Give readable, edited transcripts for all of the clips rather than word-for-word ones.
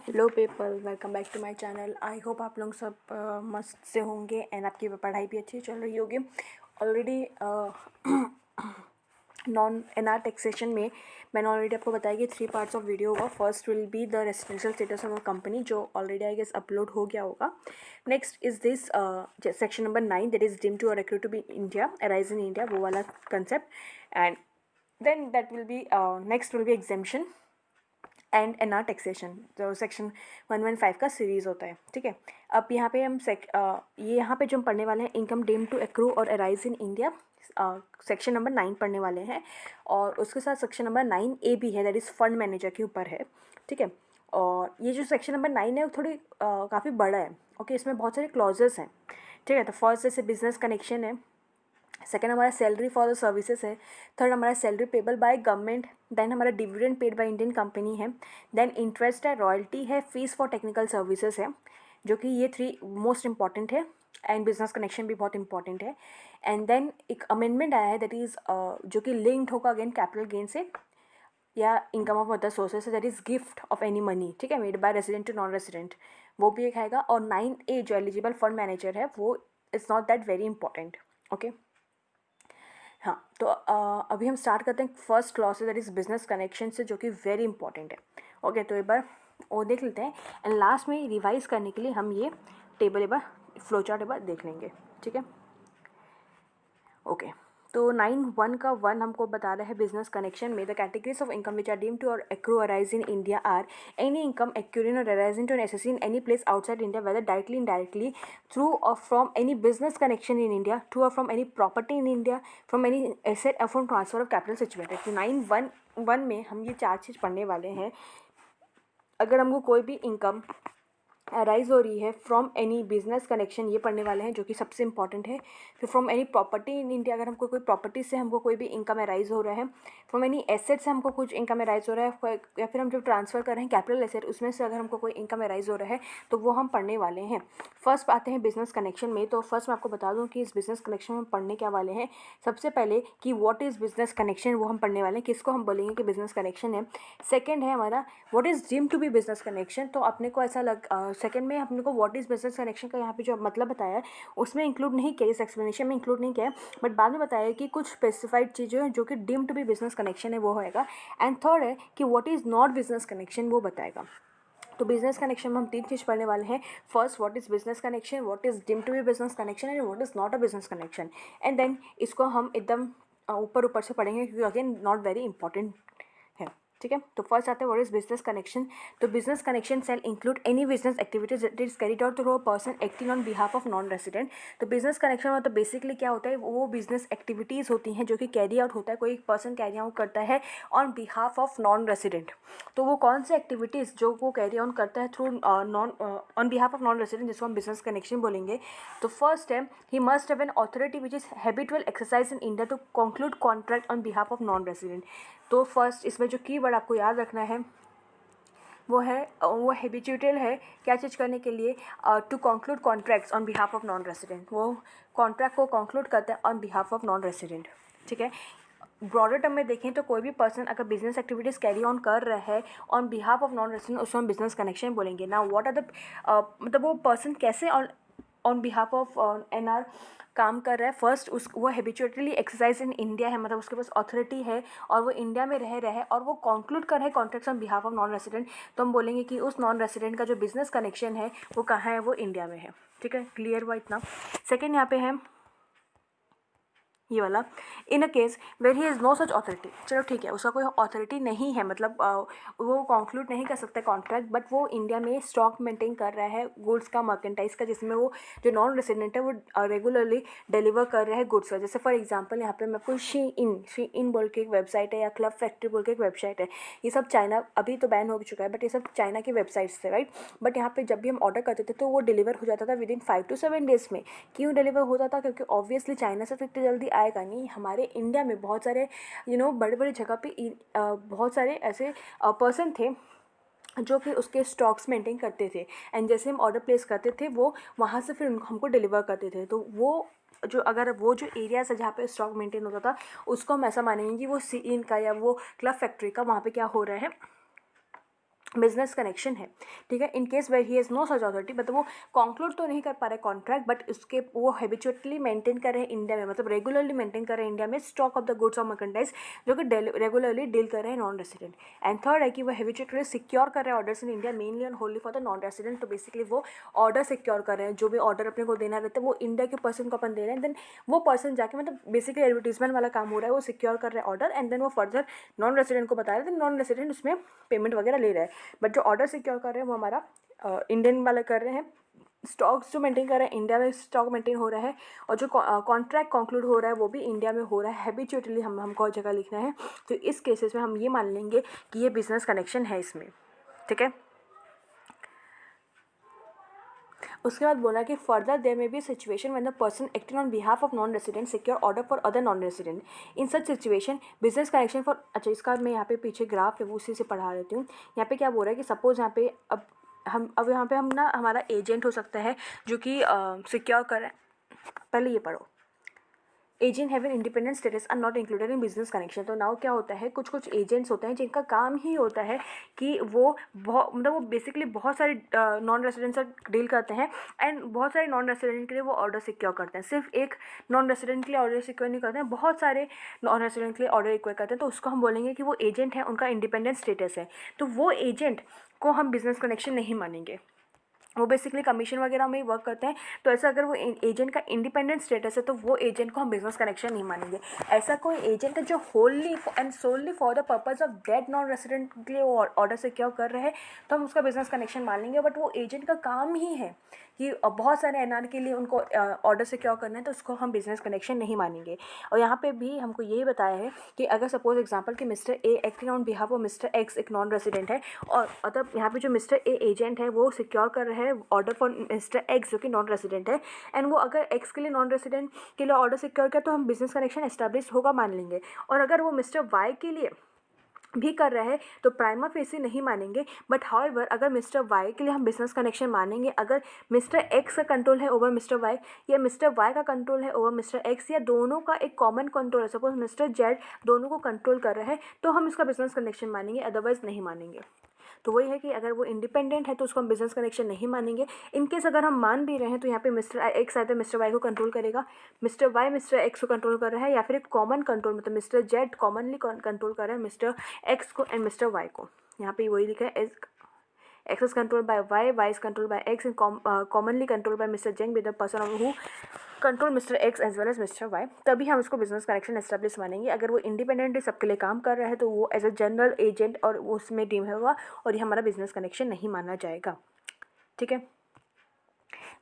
Hello people, welcome back to my channel. I hope आप लोग सब मस्त से होंगे एंड आपकी पढ़ाई भी अच्छी चल रही होगी। ऑलरेडी नॉन एनआर टैक्सेशन में मैंने ऑलरेडी आपको बताया कि 3 पार्ट्स ऑफ वीडियो होगा। First will be the residential status of a company, जो ऑलरेडी आई गेस अपलोड हो गया होगा। Next is this section number 9, that is deemed to और accrue to be India, arise in India, वो वाला concept. And then that will be next will be exemption and NR taxation, जो section 115 का series होता है। ठीक है, अब यहाँ पे हम ये यहाँ पे जो हम पढ़ने वाले हैं, income deemed to accrue or arise in India, section number 9 पढ़ने वाले हैं। और उसके साथ सेक्शन नंबर 9A भी है, दैट इज़ फंड मैनेजर के ऊपर है। ठीक है, और ये जो सेक्शन नंबर 9 है वो थोड़ी काफ़ी बड़ा है। ओके, इसमें बहुत सारे क्लॉजेस हैं। ठीक है, तो फर्स्ट जैसे बिजनेस कनेक्शन है, सेकेंड हमारा सैलरी फॉर द सर्विसेज है, थर्ड हमारा salary payable by government, then हमारा dividend paid by Indian company है, देन इंटरेस्ट है, रॉयल्टी है, फीस फॉर टेक्निकल सर्विसेज है, जो कि ये 3 मोस्ट इंपॉर्टेंट है। एंड बिजनेस कनेक्शन भी बहुत इंपॉर्टेंट है। एंड देन एक अमेंडमेंट आया है, दैट इज़ जो कि लिंक्ड होगा अगेन कैपिटल गेन से या income of other sources, that is gift of any money. ठीक है, made by resident to non resident, वो भी एक आएगा। और 9A जो एलिजिबल फंड मैनेजर है, वो is not that very important. Okay, हाँ, तो अभी हम स्टार्ट करते हैं फर्स्ट क्लॉज से, दैट इज़ बिजनेस कनेक्शन से, जो कि वेरी इंपॉर्टेंट है। ओके, तो एक बार वो देख लेते हैं एंड लास्ट में रिवाइज करने के लिए हम ये टेबल एक बार फ्लो चार्ट एक बार देख लेंगे। ठीक है, ओके, तो 9(1) का 1 हमको बता रहा है बिजनेस कनेक्शन में the categories of income which are deemed to और accrue arise in India are any income accruing or arising to an SSC in any place outside India, whether directly indirectly, through or from any business connection in India, to or from any property in India, from any asset or from transfer of capital situated. तो 9(1) में हम ये 4 चीज़ पढ़ने वाले हैं। अगर हमको कोई भी इनकम अराइज हो रही है फ्रॉम एनी बिजनेस कनेक्शन, ये पढ़ने वाले हैं, जो कि सबसे इंपॉर्टेंट है। फिर from any property in India, अगर हमको कोई प्रॉपर्टी से हमको कोई भी इनकम अराइज हो रहा है। फ्रॉम एनी एसेट से हमको कुछ इनकम अराइज हो रहा है, या फिर हम जब ट्रांसफर कर रहे हैं कैपिटल एसेट, उसमें से अगर हमको कोई इनकम अराइज हो रहा है, तो वो हम पढ़ने वाले हैं। फर्स्ट आते हैं बिजनेस कनेक्शन में। तो फर्स्ट मैं आपको बता दूँ कि इस बिजनेस कनेक्शन में हम पढ़ने क्या वाले हैं। सबसे पहले कि व्हाट इज़ बिजनेस कनेक्शन, वो हम पढ़ने वाले हैं, किसको हम बोलेंगे कि बिजनेस कनेक्शन है। सेकेंड है हमारा what is deemed to be business connection. तो अपने को ऐसा सेकेंड में अपने को व्हाट इज़ बिजनेस कनेक्शन का यहाँ पे जो मतलब बताया है, उसमें इंक्लूड नहीं किया, इस एक्सप्लेनेशन में इंक्लूड नहीं किया है, बट बाद में बताया कि कुछ स्पेसिफाइड चीज़ें हैं जो कि deemed to be business connection है, वो होएगा। एंड थर्ड है कि what is not business connection, वो बताएगा। तो बिजनेस कनेक्शन में हम 3 चीज़ पढ़ने वाले हैं। First, what is business connection, what is deemed to be business connection, and what is not a business connection. And then इसको हम एकदम ऊपर ऊपर से पढ़ेंगे, क्योंकि अगेन नॉट वेरी इंपॉर्टेंट है। ठीक है, तो फर्स्ट आते हैं व्हाट इज बिजनेस कनेक्शन। तो business connection shall include any business activities that is carried out through a person acting on behalf of non resident. तो बिजनेस कनेक्शन में तो बेसिकली क्या होता है, वो बिजनेस एक्टिविटीज़ होती हैं जो कि कैरी आउट होता है, कोई एक पर्सन कैरी आउट करता है on behalf of non resident. तो वो कौन सी एक्टिविटीज़ जो वो कैरी ऑन करता है through on behalf of non resident, जिसको हम बिजनेस कनेक्शन बोलेंगे। तो फर्स्ट है he must have an authority which is habitual exercise in India to conclude contract on behalf of non resident. तो फर्स्ट इसमें जो कीवर्ड आपको याद रखना है वो हैबिचुअल है, क्या चीज़ करने के लिए, to conclude contracts on behalf of non resident, वो कॉन्ट्रैक्ट को कंक्लूड करते हैं on behalf of non resident. ठीक है, ब्रॉडर टर्म में देखें तो कोई भी पर्सन अगर बिजनेस एक्टिविटीज़ कैरी ऑन कर रहा है on behalf of non resident, उसको हम बिजनेस कनेक्शन बोलेंगे ना। व्हाट आर द मतलब वो पर्सन कैसे ऑन बिहाफ ऑफ एनआर काम कर रहा है। फर्स्ट वो हैबिचुअली एक्सरसाइज इन इंडिया है, मतलब उसके पास अथॉरिटी है और वो इंडिया में रह रहा है और वो कंक्लूड कर रहा है contracts on behalf of non resident. तो हम बोलेंगे कि उस नॉन रेसिडेंट का जो बिजनेस कनेक्शन है वो कहाँ है, वो इंडिया में है। ठीक है, क्लियर हुआ इतना। सेकेंड यहाँ पे है ये वाला, in a case where he is no such authority. चलो ठीक है, उसका कोई अथॉरिटी नहीं है, मतलब वो कंक्लूड नहीं कर सकता कॉन्ट्रैक्ट, बट वो इंडिया में स्टॉक मेंटेन कर रहा है गुड्स का, मर्केंटाइज का, जिसमें वो जो नॉन रेसिडेंट है वो रेगुलरली डिलीवर कर रहा है गुड्स का। जैसे फॉर एग्जांपल यहाँ पे मैं आपको शी इन बोल के एक वेबसाइट है, या क्लब फैक्ट्री बोल के एक वेबसाइट है। ये सब चाइना, अभी तो बैन हो चुका है, बट ये सब चाइना की वेबसाइट्स थे, राइट। बट यहाँ पे जब भी हम ऑर्डर करते थे तो वो डिलीवर हो जाता था विद इन 5 to 7 days में। क्यों डिलीवर होता था, क्योंकि ऑब्वियसली चाइना से तो इतनी जल्दी आएगा नहीं। हमारे इंडिया में बहुत सारे बड़े बड़े जगह पे बहुत सारे ऐसे पर्सन थे जो कि उसके स्टॉक्स मेंटेन करते थे, एंड जैसे हम ऑर्डर प्लेस करते थे वो वहाँ से फिर हमको डिलीवर करते थे। तो वो जो एरियाज है जहाँ पे स्टॉक मेंटेन होता था, उसको हम ऐसा मानेंगे कि वो सी इन का या वो क्लब फैक्ट्री का वहाँ पे क्या हो रहा है, बिजनेस कनेक्शन है, ठीक है। In case where he has no such authority, मतलब वो कंक्लूड तो नहीं कर पा रहे कॉन्ट्रैक्ट, बट उसके वो हैबिचुअली मेंटेन कर रहे हैं इंडिया में, मतलब रेगुलरली मेंटेन कर रहे हैं इंडिया में स्टॉक ऑफ द गुड्स और मर्केंडाइज, जो कि रेगुलरली डील कर रहे हैं नॉन रेसिडेंट। एंड थर्ड है कि वो हैबिचुअली सिक्योर कर रहे हैं orders in India mainly and होनली for the non resident. तो बेसिकली वो ऑर्डर सिक्योर कर रहे हैं, जो भी ऑर्डर अपने को देना रहता है वो इंडिया के पर्सन को अपन दे रहे हैं, देन वो पर्सन जाके, मतलब बेसिकली एडवर्टीजमेंट वाला काम हो रहा है, वो सिक्योर कर रहे हैं ऑर्डर एंड देन वो फर्दर नॉन रेसिडेंट को बता रहे हैं, देन नॉन रेसिडेंट उसमें पेमेंट वगैरह ले रहा है। बट जो ऑर्डर सिक्योर कर रहे हैं वो हमारा इंडियन वाला कर रहे हैं, स्टॉक्स जो मेंटेन कर रहे हैं इंडिया में स्टॉक मेंटेन हो रहा है, और जो कॉन्ट्रैक्ट कंक्लूड हो रहा है वो भी इंडिया में हो रहा है हैबिचुअली, हमको जगह लिखना है। तो इस केसेस में हम ये मान लेंगे कि ये बिजनेस कनेक्शन है इसमें, ठीक है। उसके बाद बोला कि further there may be situation when the person acting on behalf of non resident secure order for other non resident. In such situation business connection for, अच्छा इसका मैं यहाँ पे पीछे ग्राफ है वो उसी से पढ़ा देती हूँ। यहाँ पे क्या बोल रहा है कि सपोज यहाँ पे अब यहाँ पे हम ना हमारा एजेंट हो सकता है जो कि सिक्योर कर, पहले ये पढ़ो, agent have an independent status are not included in business connection. तो नाउ क्या होता है, कुछ कुछ एजेंट्स होते हैं जिनका काम ही होता है कि वो बहुत, मतलब वो बेसिकली बहुत सारे नॉन रेसिडेंट से डील करते हैं एंड बहुत सारे नॉन रेसिडेंट के लिए वो ऑर्डर सिक्योर करते हैं। सिर्फ एक नॉन रेसिडेंट के लिए ऑर्डर सिक्योर नहीं करते हैं, बहुत सारे नॉन रेसिडेंट के लिए ऑर्डर रिक्वायर करते हैं। तो उसको हम बोलेंगे कि वो एजेंट है, उनका इंडिपेंडेंट स्टेटस है, तो वो एजेंट को हम बिजनेस कनेक्शन नहीं मानेंगे, वो बेसिकली कमीशन वगैरह में ही वर्क करते हैं। तो ऐसा अगर वो एजेंट का इंडिपेंडेंट स्टेटस है तो वो एजेंट को हम बिजनेस कनेक्शन नहीं मानेंगे। ऐसा कोई एजेंट है जो Holi and solely for the purpose of dead non resident के लिए वो ऑर्डर सिक्योर कर रहे हैं तो हम उसका बिजनेस कनेक्शन मान लेंगे। बट वो एजेंट का काम ही है कि बहुत सारे एनआर के लिए उनको ऑर्डर सिक्योर करना है, तो उसको हम बिजनेस कनेक्शन नहीं मानेंगे। और यहाँ पे भी हमको यही बताया है कि अगर सपोज एग्जांपल कि mister A acting on behalf of mister x एक नॉन रेसिडेंट है, और मतलब यहाँ पे जो मिस्टर ए एजेंट है वो सिक्योर कर रहे हैं ऑर्डर फॉर मिस्टर एक्स जो कि नॉन रेसिडेंट है, एंड वो अगर एक्स के लिए नॉन रेसिडेंट के लिए ऑर्डर सिक्योर किया तो हम बिजनेस कनेक्शन एस्टेब्लिश होगा मान लेंगे। और अगर वो मिस्टर वाई के लिए भी कर रहा है तो प्राइमा फेसी नहीं मानेंगे। बट हाउएवर अगर मिस्टर वाई के लिए हम बिजनेस कनेक्शन मानेंगे, अगर मिस्टर एक्स का कंट्रोल है ओवर मिस्टर वाई या मिस्टर वाई का कंट्रोल है ओवर मिस्टर एक्स या दोनों का एक कॉमन कंट्रोल है, सपोज मिस्टर जेड दोनों को कंट्रोल कर रहा है, तो हम इसका बिजनेस कनेक्शन मानेंगे, अदरवाइज नहीं मानेंगे। तो वही है कि अगर वो इंडिपेंडेंट है तो उसको हम बिजनेस कनेक्शन नहीं मानेंगे। इनकेस अगर हम मान भी रहे हैं तो यहाँ पे मिस्टर एक्स आए तो मिस्टर वाई को कंट्रोल करेगा, मिस्टर वाई मिस्टर एक्स को कंट्रोल कर रहा है, या फिर एक कॉमन कंट्रोल मतलब मिस्टर जेड कॉमनली कंट्रोल कर रहा है मिस्टर एक्स को एंड मिस्टर वाई को। यहाँ पे वही लिखा है X is controlled by Y is controlled by X, and commonly controlled by Mr. Jeng, with the person who control mister X as well as mister Y. तभी हम उसको बिजनेस कनेक्शन एस्टेब्लिश मानेंगे। अगर वो इंडिपेंडेंटली सबके लिए काम कर रहा है तो वो एज अ जनरल एजेंट और उसमें डीम होगा और ये हमारा बिजनेस कनेक्शन नहीं माना जाएगा, ठीक है।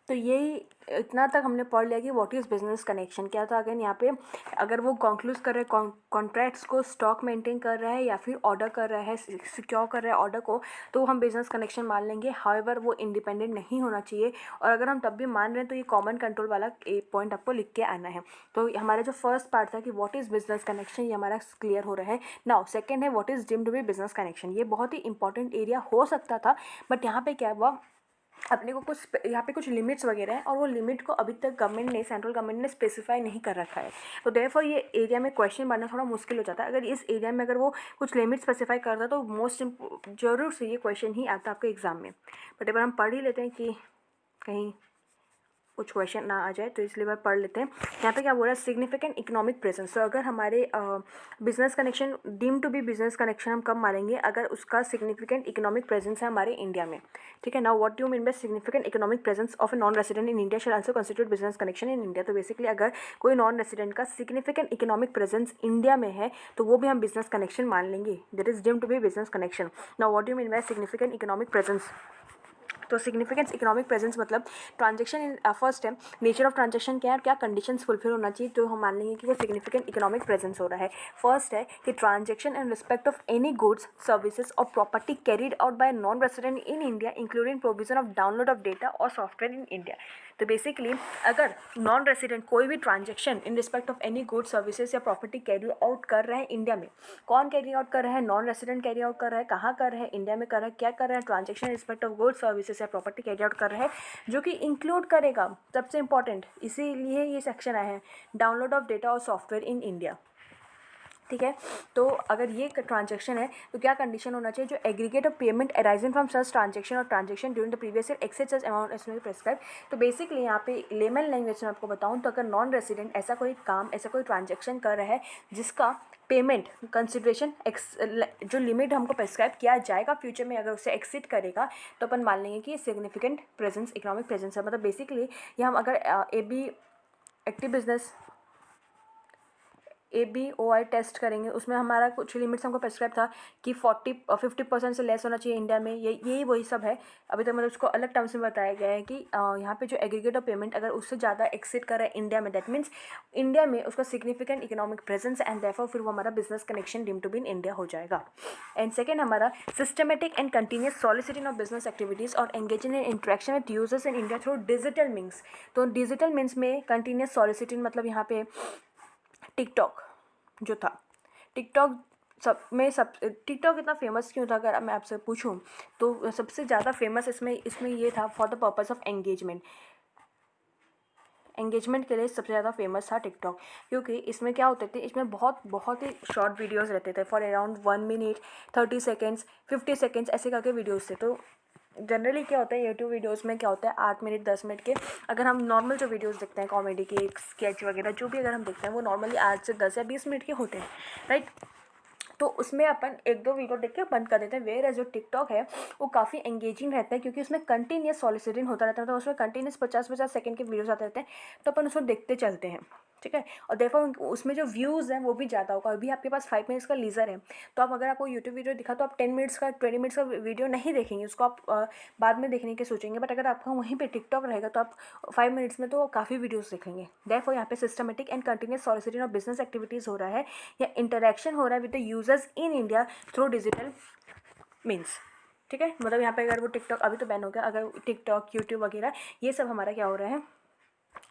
तो यही इतना तक हमने पढ़ लिया कि व्हाट इज़ बिजनेस कनेक्शन क्या था। अगेन यहाँ पे अगर वो कंक्लूड कर रहे हैं कॉन्ट्रैक्ट्स को, स्टॉक मेंटेन कर रहा है या फिर ऑर्डर कर रहा है, सिक्योर कर रहा है ऑर्डर को, तो हम बिजनेस कनेक्शन मान लेंगे। हाउएवर वो इंडिपेंडेंट नहीं होना चाहिए, और अगर हम तब भी मान रहे हैं तो ये कॉमन कंट्रोल वाला एक पॉइंट आपको लिख के आना है। तो हमारा जो फर्स्ट पार्ट था कि व्हाट इज़ बिजनेस कनेक्शन ये हमारा क्लियर हो रहा है। नाउ सेकेंड है what is deemed to be business connection. ये बहुत ही इंपॉर्टेंट एरिया हो सकता था, बट यहाँ पे क्या हुआ, अपने को कुछ यहाँ पे कुछ लिमिट्स वगैरह हैं और वो लिमिट को अभी तक गवर्नमेंट ने, सेंट्रल गवर्नमेंट ने स्पेसिफाई नहीं कर रखा है। तो देयरफॉर ये एरिया में क्वेश्चन बनना थोड़ा मुश्किल हो जाता है। अगर इस एरिया में अगर वो कुछ लिमिट स्पेसिफाई करता तो मोस्ट जरूर से ये क्वेश्चन ही आता आपके एग्जाम में। बट एक बार हम पढ़ ही लेते हैं कि कहीं कुछ क्वेश्चन ना आ जाए, तो इसलिए बार पढ़ लेते हैं। यहाँ पे क्या बोल रहा है, सिग्निफिकेंट इकोनॉमिक प्रेजेंस। तो अगर हमारे business connection deem to be business connection हम कब मानेंगे, अगर उसका सिग्निफिकेंट इकोनॉमिक प्रेजेंस है हमारे इंडिया में, ठीक है। Now what do mean by significant economic presence of a non resident in India shall also constitute business connection in India. तो बेसिकली अगर कोई नॉन रेसिडेंट का सिग्निफिकेंट इकोनॉमिक प्रेजेंस इंडिया में है तो वो भी हम बिजनेस कनेक्शन मान लेंगे, that is deem to be business connection. Now what do mean by significant economic presence. तो सिग्निफिकेंस इकोनॉमिक प्रेजेंस मतलब ट्रांजेक्शन इन फर्स्ट है, नेचर ऑफ ट्रांजेक्शन क्या है, क्या कंडीशंस फुलफिल होना चाहिए, तो हम मान लेंगे कि वो सिग्निफिकेंट इकोनॉमिक प्रेजेंस हो रहा है। फर्स्ट है कि transaction in respect of any goods services or property carried out by non resident in India including provision of download of data or software in India. तो बेसिकली अगर non resident कोई भी transaction in respect of any goods services या property carry out कर रहे हैं India में, कौन कैरी आउट कर रहा है, नॉन रेसिडेंट कैरी आउट कर रहा है, कहाँ कर रहा है, इंडिया में कर रहा है, क्या कर रहा है, transaction in respect of goods services या प्रॉपर्टी कैरी आउट कर रहा है, जो कि इंक्लूड करेगा सबसे इंपॉर्टेंट, इसीलिए ये सेक्शन आया है, download of data or software in India, ठीक है। तो अगर ये ट्रांजेक्शन है तो क्या कंडीशन होना चाहिए, जो aggregate of payment arising from such transaction or transaction during the previous year exceed such amount as may be prescribe. तो बेसिकली यहाँ पे लेमन लैंग्वेज में आपको बताऊँ तो अगर नॉन रेसिडेंट ऐसा कोई काम, ऐसा कोई ट्रांजेक्शन कर रहा है जिसका पेमेंट कंसिडरेशन जो लिमिट हमको प्रेस्क्राइब किया जाएगा फ्यूचर में, अगर उसे एक्सीड करेगा तो अपन मान लेंगे कि सिग्निफिकेंट प्रेजेंस, इकोनॉमिक प्रेजेंस है। मतलब बेसिकली ये हम अगर AB active business ABOI test करेंगे, उसमें हमारा कुछ लिमिट्स हमको प्रेस्क्राइब था कि 50% से लेस होना चाहिए इंडिया में, यही वही सब है अभी तक। मतलब उसको अलग टर्म्स में बताया गया है कि यहाँ पे जो एग्रीगेट ऑफ पेमेंट अगर उससे ज़्यादा एक्सीड कर रहा है इंडिया में, दैट मीन्स इंडिया में उसका significant economic presence and therefore फिर वो हमारा business connection deemed to be in India हो जाएगा। एंड सेकेंड हमारा systematic and continuous soliciting of business activities or engaging in interaction with users in India through digital means. तो digital means में continuous soliciting मतलब यहाँ पे TikTok जो था, टिकटॉक टिकटॉक इतना फेमस क्यों था अगर मैं आपसे पूछूं तो सबसे ज़्यादा फेमस इसमें ये था for the purpose of engagement के लिए सबसे ज़्यादा फेमस था टिकटॉक, क्योंकि इसमें क्या होते थे, इसमें बहुत ही शॉर्ट वीडियोस रहते थे for around 1 minute 30 seconds 50 seconds ऐसे करके वीडियोस थे। तो जनरली क्या होता है यूट्यूब वीडियोस में क्या होता है 8 मिनट 10 मिनट के, अगर हम नॉर्मल जो वीडियोस देखते हैं कॉमेडी के स्केच वगैरह जो भी अगर हम देखते हैं वो नॉर्मली 8 से 10 या 20 मिनट के होते हैं, राइट। तो उसमें अपन 1-2 वीडियो देख के बंद कर देते हैं। वेयर जो टिकटॉक है वो काफ़ी एंगेजिंग रहता है क्योंकि उसमें कंटिन्यूस सॉलिसिटिंग होता रहता है, तो उसमें कंटिन्यूस 50-50 सेकंड के वीडियोस आते रहते हैं, तो अपन उसको देखते चलते हैं, ठीक है। और देखो उसमें जो व्यूज़ हैं वो भी ज़्यादा होगा। अभी आपके पास 5 मिनट्स का लीजर है तो आप अगर आपको यूट्यूब वीडियो दिखा तो आप 10 मिनट्स का 20 मिनट्स का वीडियो नहीं देखेंगे, उसको आप बाद में देखने के सोचेंगे। बट अगर आपका वहीं पे टिकटॉक रहेगा तो आप 5 मिनट्स में तो काफ़ी वीडियोस देख लेंगे। देयरफॉर यहाँ पे systematic and continuous soliciting of business activities हो रहा है या इंटरेक्शन हो रहा है with the users in India through digital means, ठीक है। मतलब यहाँ पे अगर वो टिकटॉक अभी तो बैन हो गया, अगर टिकटॉक यूट्यूब वगैरह ये सब हमारा क्या हो रहा है,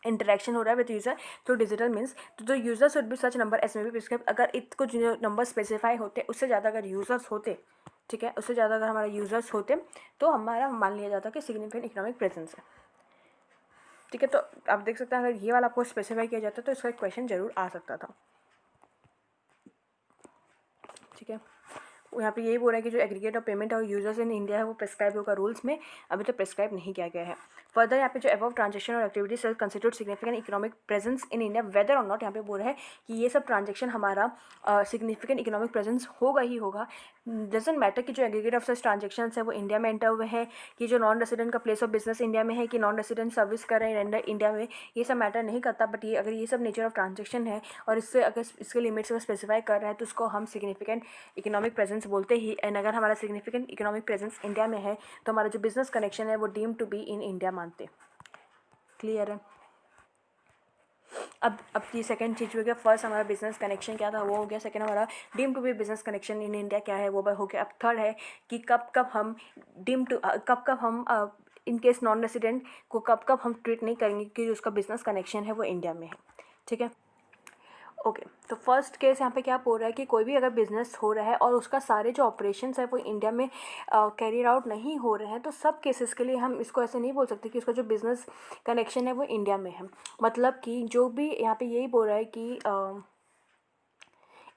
इंटरेक्शन हो रहा है with user through digital means. तो user should be such number as में भी प्रिस्क्राइब, अगर कुछ नंबर स्पेसिफाई होते उससे ज़्यादा अगर यूज़र्स होते, ठीक है, उससे ज़्यादा अगर हमारे यूज़र्स होते तो हमारा मान लिया जाता कि सिग्निफिकेंट इकोनॉमिक प्रेजेंस है, ठीक है। तो आप देख सकते हैं अगर ये वाला आपको स्पेसिफाई किया जाता तो इसका एक क्वेश्चन जरूर आ सकता था, ठीक है। यहाँ पे यही बोल रहा है कि जो एग्रीगेट ऑफ पेमेंट और यूजर्स इन इंडिया है वो प्रेस्क्राइब होगा रूल्स में, अभी तो प्रेस्क्राइब नहीं किया गया है। फर्दर यहाँ पे जो अबव ट्रांजेक्शन और activities considered significant economic presence in India whether or not, यहाँ पे बोल रहा है कि ये सब ट्रांजेक्शन हमारा सिग्निफिकेंट इकोनॉमिक प्रेजेंस होगा ही होगा। डजेंट मैटर कि जो एग्रीगेट ऑफ सच ट्रांजेक्शन है वो इंडिया में एंटर हुए हैं, कि जो नॉन रेसिडेंट का प्लेस ऑफ बिजनेस इंडिया में है, कि नॉन रेसिडेंट सर्विस कर रहे हैं इंडिया में, ये सब मैटर नहीं करता। बट ये अगर ये सब नेचर ऑफ ट्रांजेक्शन है और इससे अगर इसके लिमिट्स को स्पेसिफाई कर रहा है तो उसको हम सिग्निफिकेंट इकोनॉमिक प्रेजेंस बोलते ही। एंड अगर हमारा सिग्निफिकेंट इकोनॉमिक प्रेजेंस इंडिया में है तो हमारा जो बिजनेस कनेक्शन है वो deem to be in India मानते। क्लियर है। अब ये सेकंड चीज़ हो गया, फर्स्ट हमारा बिजनेस कनेक्शन क्या था वो हो गया, सेकंड हमारा deem to be business connection in India क्या है वो हो गया। अब थर्ड है कि कब हम इन केस नॉन रेसिडेंट को कब हम ट्रीट नहीं करेंगे कि उसका बिजनेस कनेक्शन है वो इंडिया में है, ठीक है। ओके तो फर्स्ट केस यहाँ पे क्या बोल रहा है कि कोई भी अगर बिजनेस हो रहा है और उसका सारे जो ऑपरेशंस है वो इंडिया में कैरियर आउट नहीं हो रहे हैं, तो सब केसेस के लिए हम इसको ऐसे नहीं बोल सकते कि उसका जो बिज़नेस कनेक्शन है वो इंडिया में है। मतलब कि जो भी यहाँ पे यही बोल रहा है कि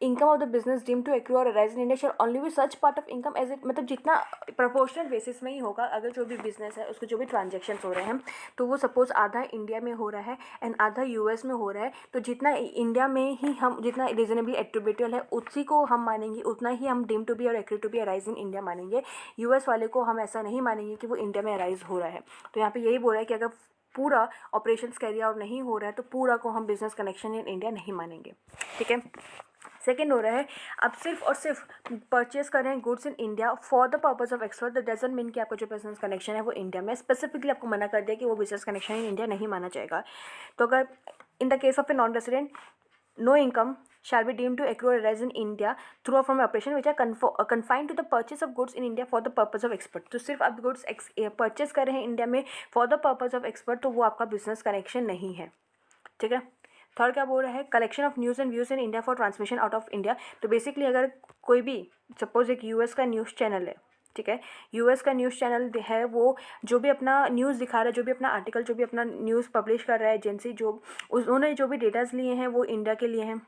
income of the business deem to accrue or arise in India shall only be such part of income as it, मतलब जितना प्रोपोर्शनल बेसिस में ही होगा। अगर जो भी बिजनेस है उसके जो भी ट्रांजेक्शन हो रहे हैं तो वो सपोज आधा इंडिया में हो रहा है एंड आधा यूएस में हो रहा है, तो जितना इंडिया में ही हम जितना रीजनेबली एट्रीब्यूटेबल है उसी को हम मानेंगे, उतना ही हम deem to be or accrue to be arise in India मानेंगे। यूएस वाले को हम ऐसा नहीं मानेंगे कि वो इंडिया में अराइज हो रहा है। तो यहाँ पे यही बोल रहा है कि अगर पूरा ऑपरेशंस कैरी आउट नहीं हो रहा है तो पूरा को हम बिजनेस कनेक्शन इन इंडिया नहीं मानेंगे, ठीक है। सेकेंड हो रहा है आप सिर्फ और सिर्फ परचेज कर रहे हैं goods in India for the purpose of export, the doesn't mean कि आपका जो बिजनेस कनेक्शन है वो इंडिया में, स्पेसिफिकली आपको मना कर दिया कि वो बिजनेस कनेक्शन इन इंडिया नहीं माना जाएगा। तो अगर in the case of a non resident no income shall be deemed to accrue or arise in India through or from operation which are confined to the purchase of goods in India for the purpose of export। तो सिर्फ आप goods purchase कर रहे हैं India में for the purpose of export, तो वो आपका बिजनेस कनेक्शन नहीं है, ठीक है। थर्ड क्या बोल रहा है, collection of news and views in India for transmission out of India. तो बेसिकली अगर कोई भी सपोज एक यूएस का न्यूज़ चैनल है, ठीक है, यूएस का न्यूज़ चैनल है वो जो भी अपना न्यूज़ दिखा रहा है, जो भी अपना आर्टिकल, जो भी अपना न्यूज़ पब्लिश कर रहा है एजेंसी, जो उन्होंने जो भी डेटाज लिए हैं वो इंडिया के लिए हैं,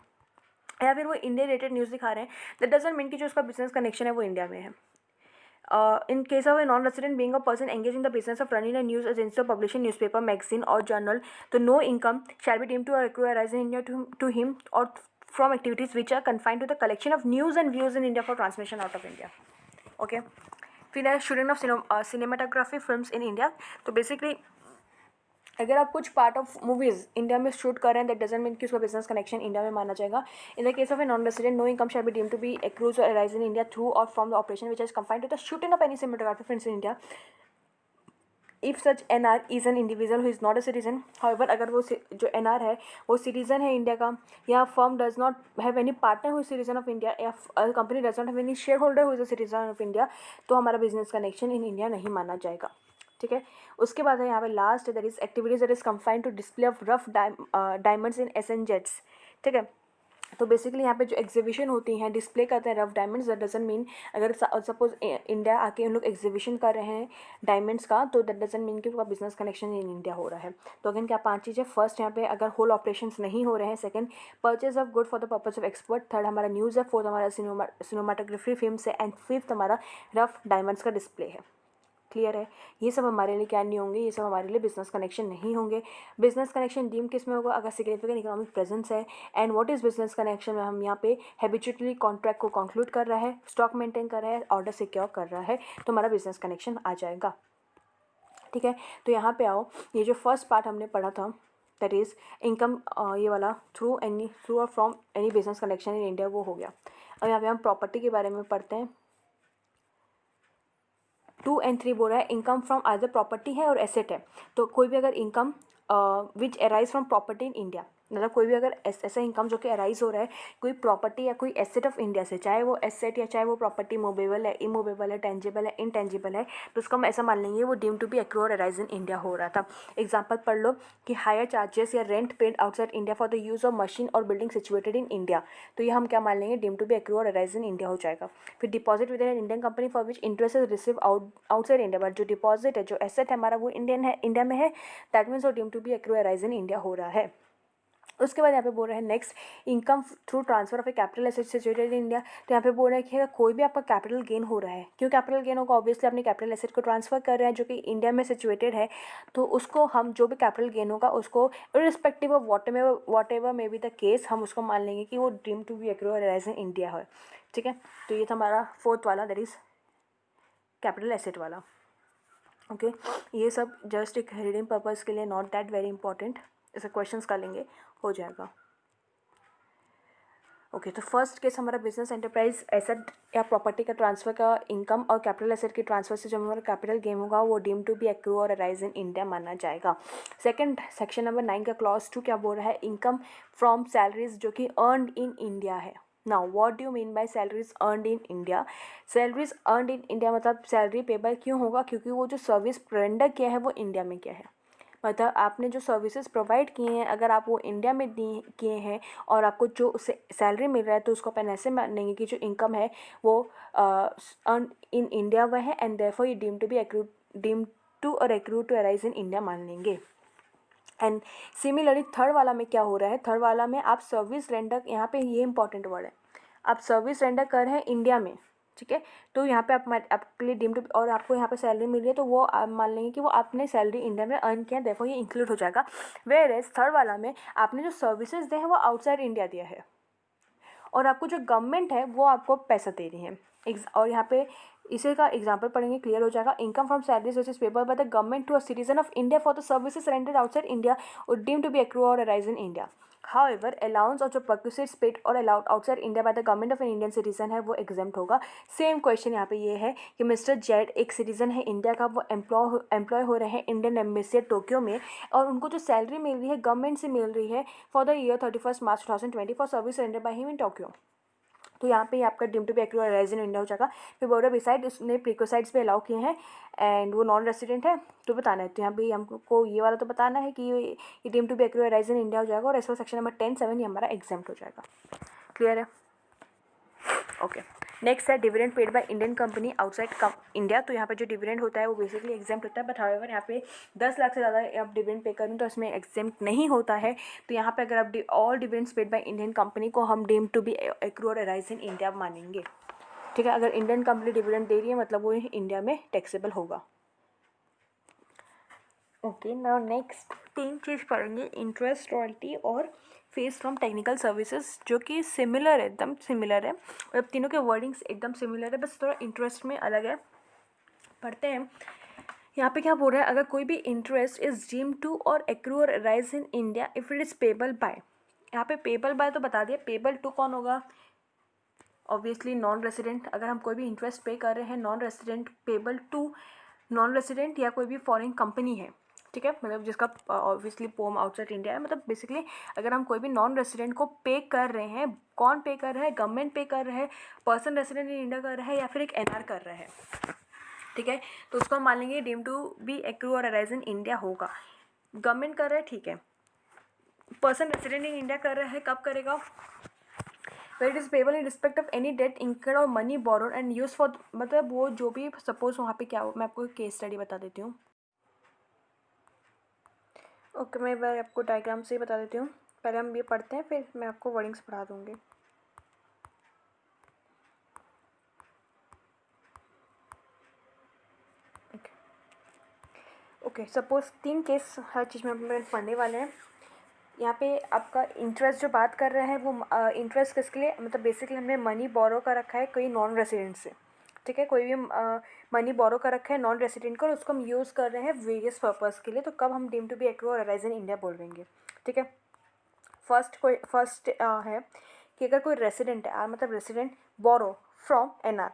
या फिर वो इंडिया रिलेटेड न्यूज़ दिखा रहे हैं, दैट डजंट मीन कि जो उसका बिजनेस कनेक्शन है वो इंडिया में है. In case of a non-resident being a person engaged in the business of running a news agency or publishing newspaper, magazine or journal, so no income shall be deemed to accrue arise in India to him or from activities which are confined to the collection of news and views in India for transmission out of India. Okay. फिर है shooting of cinematography films in India. तो basically अगर आप कुछ part of movies India में shoot कर रहे हैं, दैट डजंट मीन कि उसका बिजनेस कनेक्शन इंडिया में माना जाएगा. In the case of a non resident, no income shall be deemed to be accrues or arise in India through or from the operation which is confined to the shooting of any cinematography films in India if such NR is an individual who is not a citizen. However अगर वो जो NR है वो citizen है India का, या firm does not have any partner who is citizen of India, या company does not have any shareholder who is a citizen of India, तो हमारा बिजनेस कनेक्शन इन इंडिया नहीं माना जाएगा. ठीक है. उसके बाद है यहाँ पे last, that is activities that is confined to display of rough diamonds in SN Jets. ठीक है. तो बेसिकली यहाँ पे जो एग्जीबिशन होती हैं, डिस्प्ले करते हैं rough diamonds, that doesn't mean अगर सपोज इंडिया आके उन लोग एग्जीबिशन कर रहे हैं डायमंड्स का, तो दैट डजंट मीन कि उनका बिजनेस कनेक्शन इन इंडिया हो रहा है. तो अगेन क्या 5 चीज़ें. फर्स्ट यहाँ पे अगर होल ऑपरेशंस नहीं हो रहे हैं. Second, purchase of good for the purpose of export. Third हमारा न्यूज़ है. फोर्थ हमारा सिनेमाटोग्राफी फिल्म्स है. एंड फिफ्थ हमारा रफ डायमंड्स का डिस्प्ले है. क्लियर है. ये सब हमारे लिए क्या नहीं होंगे, ये सब हमारे लिए बिजनेस कनेक्शन नहीं होंगे. बिजनेस कनेक्शन डीम किस में होगा, अगर सिग्निफिकेंट इकोनॉमिक प्रेजेंस है. And what is business connection में हम यहाँ पे हैबिचुअली कॉन्ट्रैक्ट को कंक्लूड कर रहा है, स्टॉक मेंटेन कर रहा है, ऑर्डर सिक्योर कर रहा है, तो हमारा बिजनेस कनेक्शन आ जाएगा. ठीक है. तो यहाँ पे आओ, ये जो फर्स्ट पार्ट हमने पढ़ा था दैट इज़ इनकम, ये वाला through or from any business connection in India, वो हो गया. अब यहाँ पे हम प्रॉपर्टी के बारे में पढ़ते हैं. 2 and 3 बोल रहा है इनकम फ्रॉम आइदर प्रॉपर्टी है और एसेट है. तो कोई भी अगर income which arise from property in India, मतलब कोई भी अगर ऐसा इनकम जो कि अराइज हो रहा है कोई प्रॉपर्टी या कोई एसेट ऑफ इंडिया से, चाहे वो एसेट या चाहे वो प्रॉपर्टी मूवेबल है, इमूवेबल है, टेंजिबल है, इनटेंजिबल है, तो उसको हम ऐसा मान लेंगे वो deem to be accrue or arise in India हो रहा था. एग्जाम्पल पढ़ लो कि हायर चार्जेस या rent paid outside India for the use of machine और बिल्डिंग सिचुएटेड इन इंडिया, तो ये हम क्या मान लेंगे, deem to be accrue or arise in India हो जाएगा. फिर deposit with an Indian company for which interest is receive outside India, but जो डिपॉजिट है, जो एसेट है हमारा वो इंडिया में है, दैट मीन्स वो deem to be accrue arise in India हो रहा है. उसके बाद यहाँ पे बोल रहे हैं next, income through transfer of A capital asset situated in India. तो यहाँ पे बोल रहे हैं कि अगर कोई भी आपका कैपिटल गेन हो रहा है, क्यों कैपिटल गेन होगा, ऑब्वियसली अपने कैपिटल एसेट को ट्रांसफर कर रहे हैं जो कि इंडिया में सिचुएटेड है, तो उसको हम जो भी कैपिटल गेन होगा उसको irrespective of whatever may be the case, हम उसको मान लेंगे कि वो dream to be accrue arise in India है. ठीक है. तो ये था हमारा फोर्थ वाला, दैट इज़ कैपिटल एसेट वाला. ओके. ये सब जस्ट एक रीडिंग पर्पज़ के लिए, नॉट दैट वेरी इंपॉर्टेंट. ऐसे क्वेश्चंस कर लेंगे, हो जाएगा. ओके. तो फर्स्ट केस हमारा बिजनेस एंटरप्राइज एसेट या प्रॉपर्टी का ट्रांसफर का इनकम और कैपिटल एसेट के ट्रांसफर से जो हमारा कैपिटल गेन होगा वो deem to be accrue or arise in India माना जाएगा. सेकंड, सेक्शन नंबर 9 का क्लॉज 2 क्या बोल रहा है, इनकम फ्रॉम सैलरीज जो कि अर्नड इन इंडिया है. Now what do you mean by salaries earned in India. Salaries earned in India मतलब सैलरी पेबल क्यों होगा, क्योंकि वो जो सर्विस रेंडर किया है वो इंडिया में किया है. मतलब आपने जो सर्विसेज प्रोवाइड किए हैं, अगर आप वो इंडिया में किए हैं और आपको जो उससे सैलरी मिल रहा है, तो उसको अपन ऐसे मानेंगे कि जो इनकम है वो अर्न इन इंडिया वह है, एंड देयरफॉर ये डीम टू और accrue to arise in India मान लेंगे. एंड सिमिलरली थर्ड वाला में क्या हो रहा है, थर्ड वाला में आप सर्विस रेंडर, यहाँ पे ये इंपॉर्टेंट वर्ड है, आप सर्विस रेंडर कर रहे हैं इंडिया में. ठीक है. तो यहाँ पे आपके लिए डीम टू, और आपको यहाँ पे सैलरी मिल रही है, तो वो आप मान लेंगे कि वो आपने सैलरी इंडिया में अर्न किया है, देखो ये इंक्लूड हो जाएगा. वेयर एज थर्ड वाला में आपने जो सर्विसेज दिए हैं वो आउटसाइड इंडिया दिया है, और आपको जो गवर्नमेंट है वो आपको पैसा दे रही है. और यहाँ पे इसी का एग्जांपल पढ़ेंगे, क्लियर हो जाएगा. Income from salaries which is payable by the government to a citizen of India for the services rendered outside India would deem to be accrue or arise in India. However, allowance और जो perquisites paid और allowed outside India by the government of an Indian citizen है वो exempt होगा. Same question यहाँ पे ये है कि मिस्टर जेड एक सिटीजन है इंडिया का, वो एम्प्लॉय हो रहे हैं इंडियन एम्बेसी टोक्यो में, और उनको जो सैलरी मिल रही है गवर्नमेंट से मिल रही है for the year 31 March 2020 for service render by him in Tokyo. तो यहाँ पे आपका deem to be accrue arise in India हो जाएगा. फिर बोर्डर बिसाइड उसने प्रिकोसाइड्स पे अलाउ किए हैं एंड वो नॉन रेसिडेंट है, तो बताना है. तो यहाँ पे हमको ये वाला तो बताना है कि ये deem to be accrue arise in India हो जाएगा, और ऐसा सेक्शन नंबर 10(7) ये हमारा एग्जाम्प्ट हो जाएगा. क्लियर है. ओके. नेक्स्ट है dividend paid by Indian company outside India. तो यहाँ पे जो डिविडेंड होता है वो बेसिकली एग्जाम्प्ट होता है, बट हाउएवर यहाँ पे 10 लाख से ज़्यादा आप डिविडेंड पे करें तो इसमें एग्जाम्प्ट नहीं होता है। तो यहाँ पे अगर आप all dividends paid by Indian company को हम deem to be accrue or arise in India मानेंगे। ठीक है, अगर इंडियन कंपनी डिविडेंड दे रही है मतलब वो इंडिया में टैक्सेबल होगा। ओके, नाउ नेक्स्ट 3 चीज़ पढ़ेंगे, इंटरेस्ट, रॉयल्टी और फीस फ्रॉम टेक्निकल सर्विसेज, जो कि सिमिलर है, एकदम सिमिलर है। और अब तीनों के वर्डिंग्स एकदम सिमिलर है, बस थोड़ा इंटरेस्ट में अलग है। पढ़ते हैं यहाँ पे क्या बोल रहा है, अगर कोई भी इंटरेस्ट इज डीम टू और एक्रू और rise in India if it is payable by. यहाँ पे पेबल बाय तो बता दिया, पेबल टू कौन होगा, ऑब्वियसली नॉन रेसिडेंट। अगर हम कोई भी इंटरेस्ट पे कर रहे हैं non resident, payable to non resident या कोई भी फॉरेन कंपनी है, ठीक है, मतलब जिसका ऑब्वियसली पोम आउटसाइड इंडिया है। मतलब बेसिकली अगर हम कोई भी नॉन रेसिडेंट को पे कर रहे हैं, कौन पे कर रहा है, गवर्नमेंट पे कर रहा है, पर्सन रेसिडेंट इन इंडिया कर रहा है या फिर एक एनआर कर रहा है, ठीक है, तो उसको हम मान लेंगे deem to be accrue or arise in India होगा। गवर्नमेंट कर रहा है, ठीक है, पर्सन रेसिडेंट इन इंडिया कर रहा है, कब करेगा, where it is payable in respect of any debt incurred or money borrowed and use for, मतलब वो जो भी सपोज वहाँ पे क्या हो, मैं आपको एक केस स्टडी बता देती हूँ। ओके, मैं एक बार आपको डायग्राम से ही बता देती हूँ, पहले हम ये पढ़ते हैं फिर मैं आपको वर्डिंग्स पढ़ा दूँगी। ओके, सपोज 3 केस हर चीज़ में हम पढ़ने वाले हैं। यहाँ पे आपका इंटरेस्ट जो बात कर रहे हैं वो इंटरेस्ट किसके लिए, मतलब बेसिकली हमने मनी बोरो कर रखा है कोई नॉन रेसिडेंट से, ठीक है, कोई भी मनी बोरो कर रखा है नॉन रेसिडेंट को और उसको हम यूज़ कर रहे हैं वेरियस पर्पज़ के लिए, तो कब हम deem to be accrue or arise in India बोलेंगे, ठीक है। फर्स्ट है कि अगर कोई रेसिडेंट है, मतलब रेसिडेंट बोरो फ्रॉम एनआर,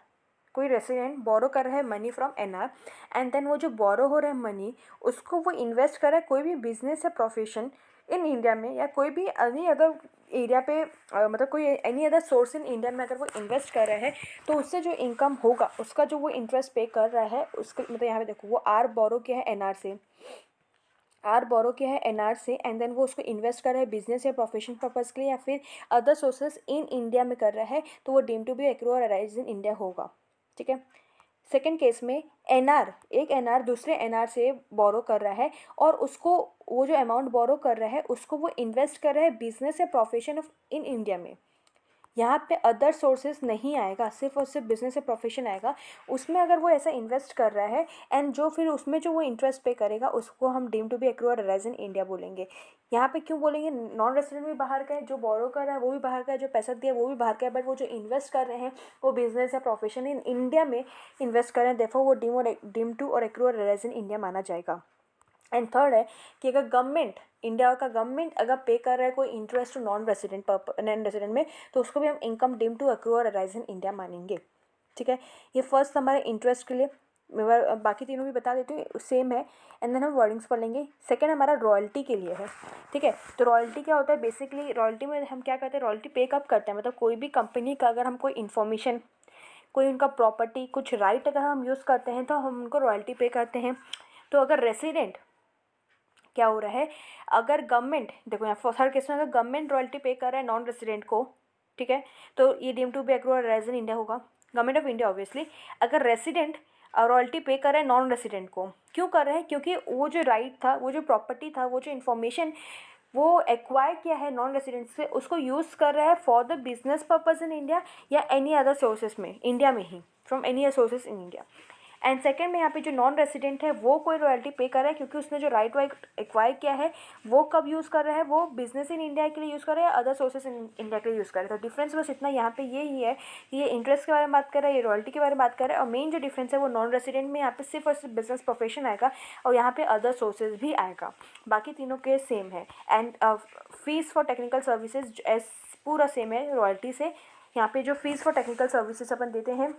कोई रेसिडेंट बोरो कर रहा है money from NR and then वो जो बोरो हो रहा है मनी उसको वो इन्वेस्ट कर रहा है कोई भी बिजनेस या प्रोफेशन इन इंडिया में या कोई भी एनी अदर एरिया पे, मतलब कोई any other source in India में अगर वो इन्वेस्ट कर रहा है तो उससे जो इनकम होगा उसका जो वो इंटरेस्ट पे कर रहा है उसके, मतलब यहाँ पे देखो वो आर बोरो किया है एनआर से, आर बोरो किया है एनआर से एंड देन वो उसको इन्वेस्ट कर रहा है बिजनेस या प्रोफेशन पर्पज़ के लिए या फिर अदर सोर्सेज इन इंडिया में कर रहा है, तो वो deem to be accrue or arise in India होगा, ठीक है। सेकेंड केस में एक एनआर दूसरे एनआर से बोरो कर रहा है और उसको वो जो अमाउंट बोरो कर रहा है उसको वो इन्वेस्ट कर रहा है बिजनेस या प्रोफेशन ऑफ इन इंडिया में। यहाँ पे अदर सोर्सेज नहीं आएगा, सिर्फ और सिर्फ बिजनेस या प्रोफेशन आएगा। उसमें अगर वो ऐसा इन्वेस्ट कर रहा है एंड जो फिर उसमें जो वो इंटरेस्ट पे करेगा उसको हम deem to be accrue or arise in India बोलेंगे। यहाँ पे क्यों बोलेंगे, नॉन रेसिडेंट भी बाहर का है, जो बोरो कर रहा है वो भी बाहर का है, जो पैसा दिया वो भी बाहर का है, बट वो जो इन्वेस्ट कर रहे हैं वो बिजनेस या प्रोफेशन इन इंडिया में इन्वेस्ट कर रहे हैं, देखो वो डीम टू और accrue or arise in India माना जाएगा। एंड थर्ड है कि अगर गवर्नमेंट, इंडिया का गवर्नमेंट अगर पे कर रहा है कोई इंटरेस्ट नॉन रेसिडेंट में तो उसको भी हम income deem to accrue or arise in India मानेंगे, ठीक है। ये फर्स्ट हमारे इंटरेस्ट के लिए, मैं बाकी तीनों भी बता देती हूँ सेम है एंड देन हम वर्डिंग्स पढ़ लेंगे। सेकेंड हमारा रॉयल्टी के लिए है, ठीक है। तो रॉयल्टी क्या होता है, बेसिकली रॉयल्टी में हम क्या करते हैं, रॉयल्टी पे कब करते हैं, मतलब कोई भी कंपनी का अगर हम कोई इन्फॉर्मेशन, कोई उनका प्रॉपर्टी, कुछ राइट अगर हम यूज़ करते हैं तो हम उनको रॉयल्टी पे करते हैं। तो अगर रेसिडेंट क्या हो रहा है, अगर गवर्नमेंट, देखो यहाँ हर केस में अगर गवर्नमेंट रॉयल्टी पे कर रहा है नॉन रेसिडेंट को, ठीक है, तो ये deem to be accrue or arise in India होगा, गवर्नमेंट ऑफ इंडिया ऑब्वियसली। अगर रेसिडेंट रॉयल्टी पे कर रहा है नॉन रेसिडेंट को, क्यों कर रहा है, क्योंकि वो जो राइट था, वो जो प्रॉपर्टी था, वो जो इन्फॉर्मेशन वो एक्वायर किया है नॉन रेसिडेंट से उसको यूज़ कर रहा है for the business purpose in India या एनी अदर सोर्सेज में, इंडिया में ही, from any other sources in India. And second में यहाँ पे जो नॉन रेसिडेंट है वो कोई रॉयल्टी पे कर रहा है क्योंकि उसने जो राइट वाइट एक्वायर किया है वो कब यूज़ कर रहा है, वो बिजनेस इन इंडिया के लिए यूज़ कर रहा है, अदर सोर्सेज इन इंडिया के लिए यूज़ कर रहा है। तो डिफरेंस बस इतना यहाँ पे ये ही है कि ये इंटरेस्ट के बारे में बात कर रहा है, ये रॉयल्टी के बारे में बात कर रहा है, और मेन जो डिफरेंस है वो नॉन रेसिडेंट में यहाँ पे सिर्फ और सिर्फ बिजनेस प्रोफेशन आएगा और यहाँ पे अदर सोर्सेज भी आएगा, बाकी तीनों के सेम है। And fees for technical services as पूरा सेम है रॉयल्टी से। यहाँ पे जो फीस फॉर टेक्निकल सर्विसेज अपन देते हैं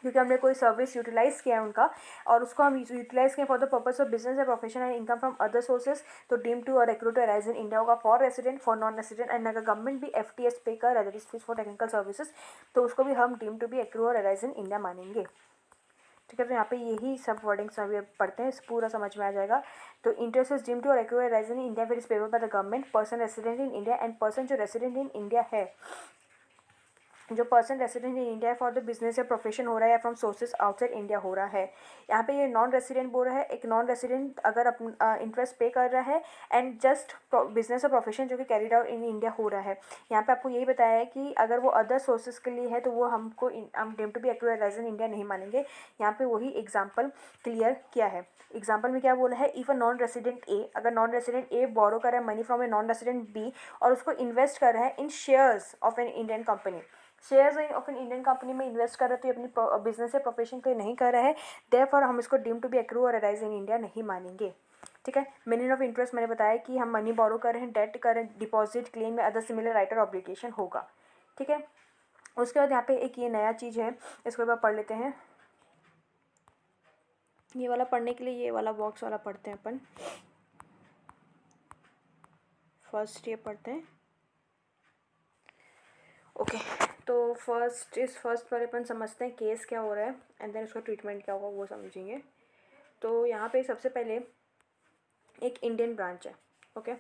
क्योंकि हमने कोई सर्विस यूटिलाइज़ किया है उनका और उसको हम यूटिलाइज़ किया for the purpose of business या profession and income from other sources, तो डीम टू और accrue to arise in India होगा for resident, for non resident. And अगर गवर्नमेंट भी FTS पे कर रहा है, फीस फॉर टेक्निकल सर्विसेज, तो उसको भी हम deem to be accrue or arise in India मानेंगे, ठीक है। तो यहाँ पे यही सब वर्डिंग्स अभी पढ़ते हैं, पूरा समझ में आ जाएगा। तो इंटरेस्ट इज डीम टू और एक्रू अराइज इन इंडिया फिर is payable by the government, person resident in India and person जो रेसिडेंट इन इंडिया है जो person resident in India for the business या प्रोफेशन हो रहा है या फ्रॉम सोर्सेज आउटसाइड इंडिया हो रहा है। यहाँ पे ये नॉन रेसिडेंट बोल रहा है, एक नॉन रेसिडेंट अगर अपना इंटरेस्ट पे कर रहा है एंड जस्ट बिजनेस और प्रोफेशन जो कि कैरिड आउट इन इंडिया हो रहा है। यहाँ पे आपको यही बताया है कि अगर वो अदर सोर्सेज के लिए है तो वो हम deem to be accurate in India नहीं मानेंगे। यहाँ पे वही एग्जाम्पल क्लियर किया है। एग्जाम्पल में क्या बोला है, if a non resident A, अगर नॉन रेसिडेंट ए बोरो कर रहा है money from a non resident B और उसको इन्वेस्ट कर रहा है in shares of an Indian company, shares of an Indian company में इन्वेस्ट कर रहा है तो ये अपनी बिजनेस या प्रोफेशन के लिए नहीं कर रहा है, देयरफॉर हम इसको deem to be accrue or arise in India नहीं मानेंगे। ठीक है। मीनिंग ऑफ इंटरेस्ट मैंने बताया कि हम मनी बोरो कर रहे हैं, डेट कर रहे हैं, डिपॉजिट, क्लेम या अदर सिमिलर राइट और ऑब्लिगेशन होगा। ठीक है। उसके बाद यहाँ पे एक ये नया चीज़ है, इसको एक बार पढ़ लेते हैं। ये वाला पढ़ने के लिए ये वाला बॉक्स वाला पढ़ते हैं अपन। फर्स्ट ये पढ़ते हैं। ओके तो फर्स्ट पर अपन समझते हैं केस क्या हो रहा है एंड देन उसका ट्रीटमेंट क्या होगा वो समझेंगे। तो यहाँ पे सबसे पहले एक इंडियन ब्रांच है। ओके,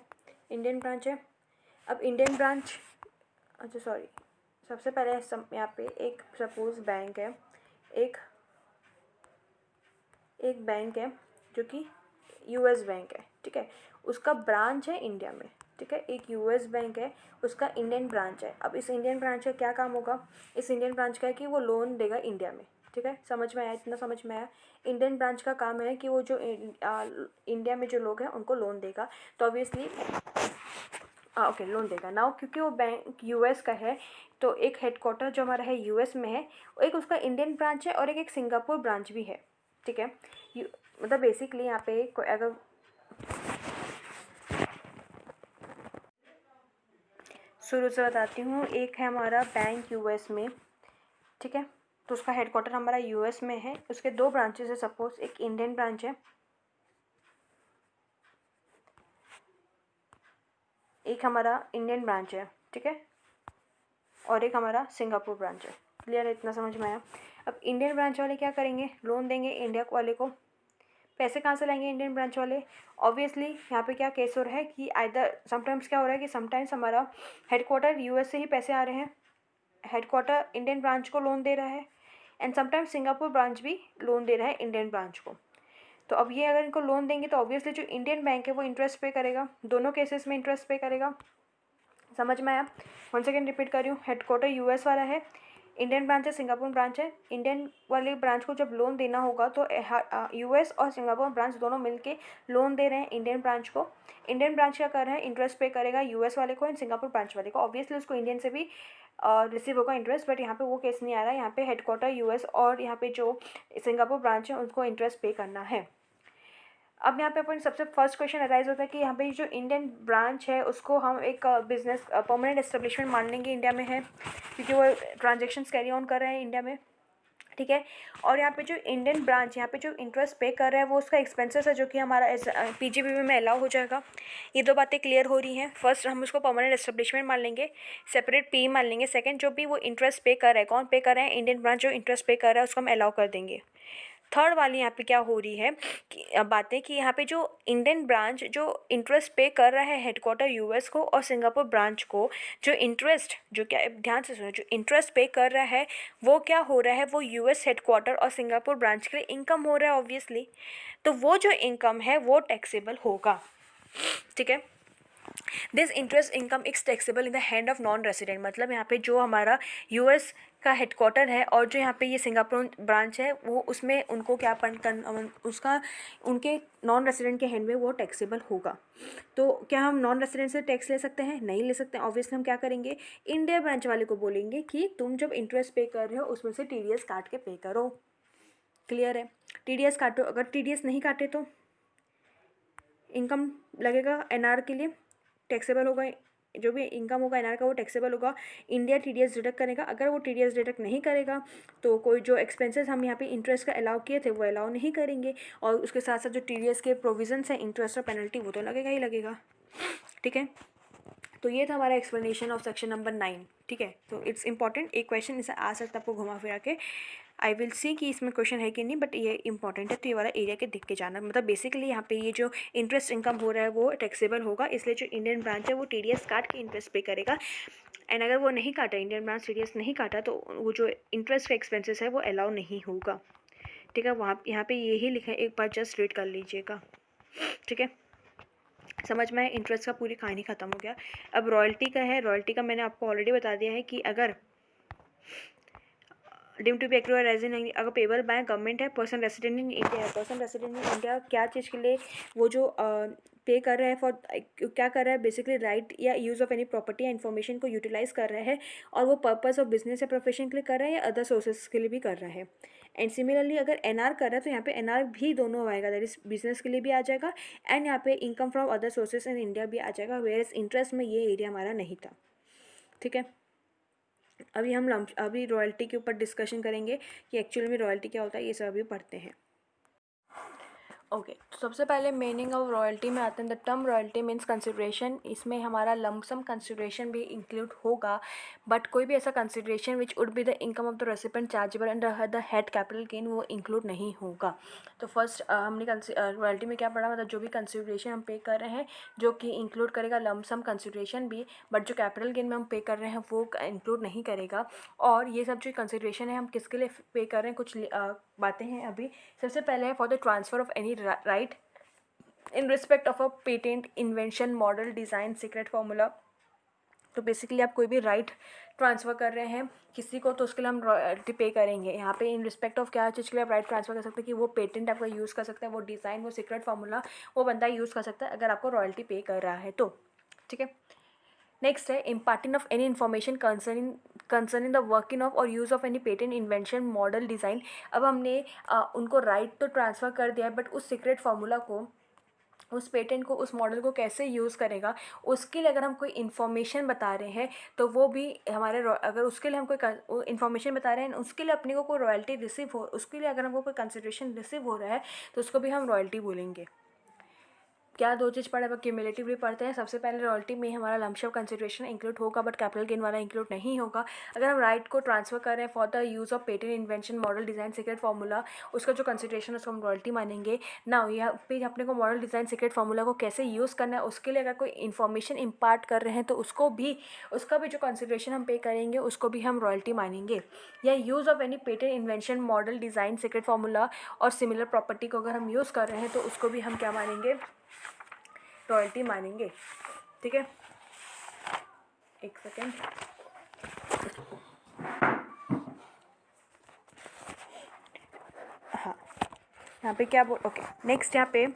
इंडियन ब्रांच है। अब इंडियन ब्रांच, अच्छा सॉरी, सबसे पहले यहाँ पे एक सपोज बैंक है, एक बैंक है जो कि यूएस बैंक है। ठीक है, उसका ब्रांच है इंडिया में। ठीक है, एक यूएस बैंक है, उसका इंडियन ब्रांच है। अब इस इंडियन ब्रांच का क्या काम होगा, इस इंडियन ब्रांच का है कि वो लोन देगा इंडिया में। ठीक है, समझ में आया, इतना समझ में आया। इंडियन ब्रांच का काम है कि वो जो इंडिया में जो लोग हैं उनको लोन देगा। तो ऑब्वियसली ओके, लोन देगा ना, क्योंकि वो बैंक यूएस का है तो एक हेडक्वार्टर जो हमारा है यूएस में है, एक उसका इंडियन ब्रांच है और एक सिंगापुर ब्रांच भी है। ठीक है, मतलब बेसिकली यहाँ पे अगर शुरू से बताती हूँ, एक है हमारा बैंक यूएस में। ठीक है, तो उसका हेडक्वार्टर हमारा यूएस में है, उसके दो ब्रांचेस है। सपोज एक इंडियन ब्रांच है, एक हमारा इंडियन ब्रांच है। ठीक है, और एक हमारा सिंगापुर ब्रांच है। क्लियर है, इतना समझ में आया। अब इंडियन ब्रांच वाले क्या करेंगे, लोन देंगे इंडिया वाले को। पैसे कहाँ से लाएंगे इंडियन ब्रांच वाले, ऑब्वियसली यहाँ पे क्या केस हो रहा है कि आइदर समटाइम्स क्या हो रहा है कि समटाइम्स हमारा हेडक्वार्टर यूएस से ही पैसे आ रहे हैं, हेडक्वार्टर इंडियन ब्रांच को लोन दे रहा है, एंड समटाइम्स सिंगापुर ब्रांच भी लोन दे रहा है इंडियन ब्रांच को। तो अब ये अगर इनको लोन देंगे तो ऑब्वियसली जो इंडियन बैंक है वो इंटरेस्ट पे करेगा, दोनों केसेस में इंटरेस्ट पे करेगा। समझ में आया। वन सेकेंड रिपीट कर रही हूँ, हेडक्वार्टर यूएस वाला है, इंडियन ब्रांच है, सिंगापुर ब्रांच है। इंडियन वाली ब्रांच को जब लोन देना होगा तो यूएस और सिंगापुर ब्रांच दोनों मिलके लोन दे रहे हैं इंडियन ब्रांच को। इंडियन ब्रांच क्या कर रहा है, इंटरेस्ट पे करेगा यूएस वाले को एंड सिंगापुर ब्रांच वाले को। ऑब्वियसली उसको इंडियन से भी रिसीव होगा इंटरेस्ट, बट यहाँ पे वो केस नहीं आ रहा है। यहाँ पे हेडक्वार्टर यूएस और यहाँ पे जो सिंगापुर ब्रांच है उनको इंटरेस्ट पे करना है। अब यहाँ पे अपन सबसे फर्स्ट क्वेश्चन अराइज होता है कि यहाँ पे जो इंडियन ब्रांच है उसको हम एक बिजनेस परमानेंट एस्टेब्लिशमेंट मान लेंगे इंडिया में है, क्योंकि वो ट्रांजेक्शन्स कैरी ऑन कर रहे हैं इंडिया में। ठीक है, और यहाँ पे जो इंडियन ब्रांच यहाँ पे जो इंटरेस्ट पे कर रहा है वो उसका एक्सपेंसेस है जो कि हमारा पीजीबीवी में अलाउ हो जाएगा। ये दो बातें क्लियर हो रही हैं। फर्स्ट हम उसको परमानेंट एस्टेब्लिशमेंट मान लेंगे, सेपरेट पी मान लेंगे। सेकंड जो भी वो इंटरेस्ट पे कर रहा है, कौन पे कर रहा है, इंडियन ब्रांच जो इंटरेस्ट पे कर रहा है उसको हम अलाउ कर देंगे। थर्ड वाली यहाँ पे क्या हो रही है कि बातें कि यहाँ पे जो इंडियन ब्रांच जो इंटरेस्ट पे कर रहा है हेडक्वार्टर यूएस को और सिंगापुर ब्रांच को, जो इंटरेस्ट जो क्या, ध्यान से सुनो, जो इंटरेस्ट पे कर रहा है वो क्या हो रहा है, वो यूएस हेडक्वार्टर और सिंगापुर ब्रांच के लिए इनकम हो रहा है ऑब्वियसली। तो वो जो इनकम है वो टैक्सेबल होगा। ठीक है, this interest income is taxable in the hand of non resident. मतलब यहाँ पे जो हमारा यूएस का हेडक्वार्टर है और जो यहाँ पे ये सिंगापुर ब्रांच है वो उसमें उनको क्या उसका उनके नॉन रेसिडेंट के हैंड में वो टैक्सेबल होगा। तो क्या हम नॉन रेसिडेंट से टैक्स ले सकते हैं, नहीं ले सकते। ऑब्वियसली हम क्या करेंगे, इंडिया ब्रांच वाले को बोलेंगे कि तुम जब इंटरेस्ट पे कर रहे हो उसमें से टीडीएस काट के पे करो। क्लियर है, टीडीएस काटो, अगर टीडीएस नहीं काटे तो इनकम लगेगा एनआर के लिए, टैक्सेबल होगा, जो भी इनकम होगा एनआर का वो टैक्सेबल होगा। इंडिया टीडीएस डिडक्ट करेगा, अगर वो टीडीएस डिडक्ट नहीं करेगा तो कोई जो एक्सपेंसेस हम यहाँ पे इंटरेस्ट का अलाउ किए थे वो अलाउ नहीं करेंगे, और उसके साथ साथ जो टीडीएस के प्रोविजंस हैं इंटरेस्ट और पेनल्टी वो तो लगेगा ही लगेगा। ठीक है, तो ये था हमारा एक्सप्लेनेशन ऑफ सेक्शन नंबर 9। ठीक है, तो इट्स इंपॉर्टेंट, एक क्वेश्चन इसे आ सकता है आपको घुमा फिरा के। आई विल सी कि इसमें क्वेश्चन है कि नहीं, बट ये इंपॉर्टेंट है, तो ये वाला एरिया के देख के जाना। मतलब बेसिकली यहाँ पे ये जो इंटरेस्ट इनकम हो रहा है वो टैक्सेबल होगा, इसलिए जो इंडियन ब्रांच है वो TDS काट के इंटरेस्ट पे करेगा। एंड अगर वो नहीं काटा, इंडियन ब्रांच TDS नहीं काटा, तो वो जो इंटरेस्ट का एक्सपेंसेस है वो अलाउ नहीं होगा। ठीक है, वहाँ यहाँ पे यही लिखा है, एक बार जस्ट रीड कर लीजिएगा। ठीक है, समझ में इंटरेस्ट का पूरी कहानी खत्म हो गया। अब रॉयल्टी का है। रॉयल्टी का मैंने आपको ऑलरेडी बता दिया है कि अगर deem to be accrued as in, अगर पेबल बाय गवर्नमेंट है, पर्सन रेसिडेंट इन इंडिया है। पर्सन रेसिडेंट इन इंडिया क्या चीज़ के लिए, वो जो पे कर रहा है फॉर, क्या कर रहा है बेसिकली, राइट या यूज़ ऑफ एनी प्रॉपर्टी या इन्फॉर्मेशन को यूटिलाइज कर रहा है, और वो पर्पस ऑफ बिजनेस या प्रोफेशन के लिए कर रहा है या अदर सोर्सेज के लिए भी कर रहा है। एंड सिमिलरली अगर NR कर रहा है तो यहाँ पे NR भी दोनों आएगा, दैट इज बिजनेस के लिए भी आ जाएगा, एंड यहाँ पे income from other sources in India भी आ जाएगा, वेयर इंटरेस्ट में ये एरिया हमारा नहीं था। ठीक है, अभी रॉयल्टी के ऊपर डिस्कशन करेंगे कि एक्चुअली में रॉयल्टी क्या होता है, ये सब अभी पढ़ते हैं। ओके, तो सबसे पहले मीनिंग ऑफ रॉयल्टी में आते हैं। The term royalty means consideration. इसमें हमारा लमसम कंसिडरेशन भी इंक्लूड होगा, बट कोई भी ऐसा consideration which would be the income of the recipient chargeable under the head capital gain वो इंक्लूड नहीं होगा। तो फर्स्ट हमने रॉयल्टी में क्या पढ़ा, मतलब जो भी कंसिडरेशन हम पे कर रहे हैं जो कि इंक्लूड करेगा लमसम कंसिडरेशन भी, बट जो कैपिटल गेन में हम पे कर रहे हैं वो इंक्लूड नहीं करेगा। और ये सब जो कंसिडरेशन है हम किसके लिए पे कर रहे हैं, कुछ बातें हैं अभी। सबसे पहले है for the transfer of any right in respect of a patent, invention, model, design, secret formula. तो बेसिकली आप कोई भी राइट ट्रांसफ़र कर रहे हैं किसी को, तो उसके लिए हम रॉयल्टी पे करेंगे। यहाँ पे इन रिस्पेक्ट ऑफ क्या चीज़ के लिए आप राइट ट्रांसफ़र कर सकते हैं कि वो पेटेंट आपका यूज़ कर सकता है, वो डिज़ाइन, वो सीक्रेट फार्मूला वो बंदा यूज़ कर सकता है अगर आपको रॉयल्टी पे कर रहा है तो। ठीक है, नेक्स्ट है imparting of any information concerning the working of or use of any patent, invention, model, design. अब हमने उनको राइट तो ट्रांसफ़र कर दिया है, बट उस सीक्रेट फार्मूला को, उस पेटेंट को, उस मॉडल को कैसे यूज़ करेगा उसके लिए अगर हम कोई इन्फॉर्मेशन बता रहे हैं तो वो भी हमारे अगर उसके लिए हम कोई इन्फॉर्मेशन बता रहे हैं, उसके लिए अपने को कोई रॉयल्टी रिसीव हो, उसके लिए अगर हमको कोई कंसिडरेशन रिसीव हो रहा है तो उसको भी हम रॉयल्टी बोलेंगे। क्या दो चीज़ पढ़े, अब क्यूमुलेटिवली पढ़ते हैं। सबसे पहले रॉयल्टी में हमारा लमसम कंसिडरेशन इंक्लूड होगा, बट कैपिटल गेन वाला इंक्लूड नहीं होगा। अगर हम राइट को ट्रांसफर कर रहे हैं for the use of patent, invention, model, design, secret formula, उसका जो कंसिडरेशन है उसको हम रॉयल्टी मानेंगे। ना यहाँ पे अपने को मॉडल, डिज़ाइन, सीक्रेट फार्मूला को कैसे यूज़ करना है उसके लिए अगर कोई इन्फॉर्मेशन इम्पार्ट कर रहे हैं तो उसका भी जो कंसिडरेशन हम पे करेंगे उसको भी हम रॉयल्टी मानेंगे। या use of any patent, invention, model, design, secret formula और सिमिलर प्रॉपर्टी को अगर हम यूज़ कर रहे हैं तो उसको भी हम क्या मानेंगे, रॉयल्टी मानेंगे। ठीक है, एक सेकेंड। हाँ, यहाँ पे क्या ओके, नेक्स्ट यहाँ पे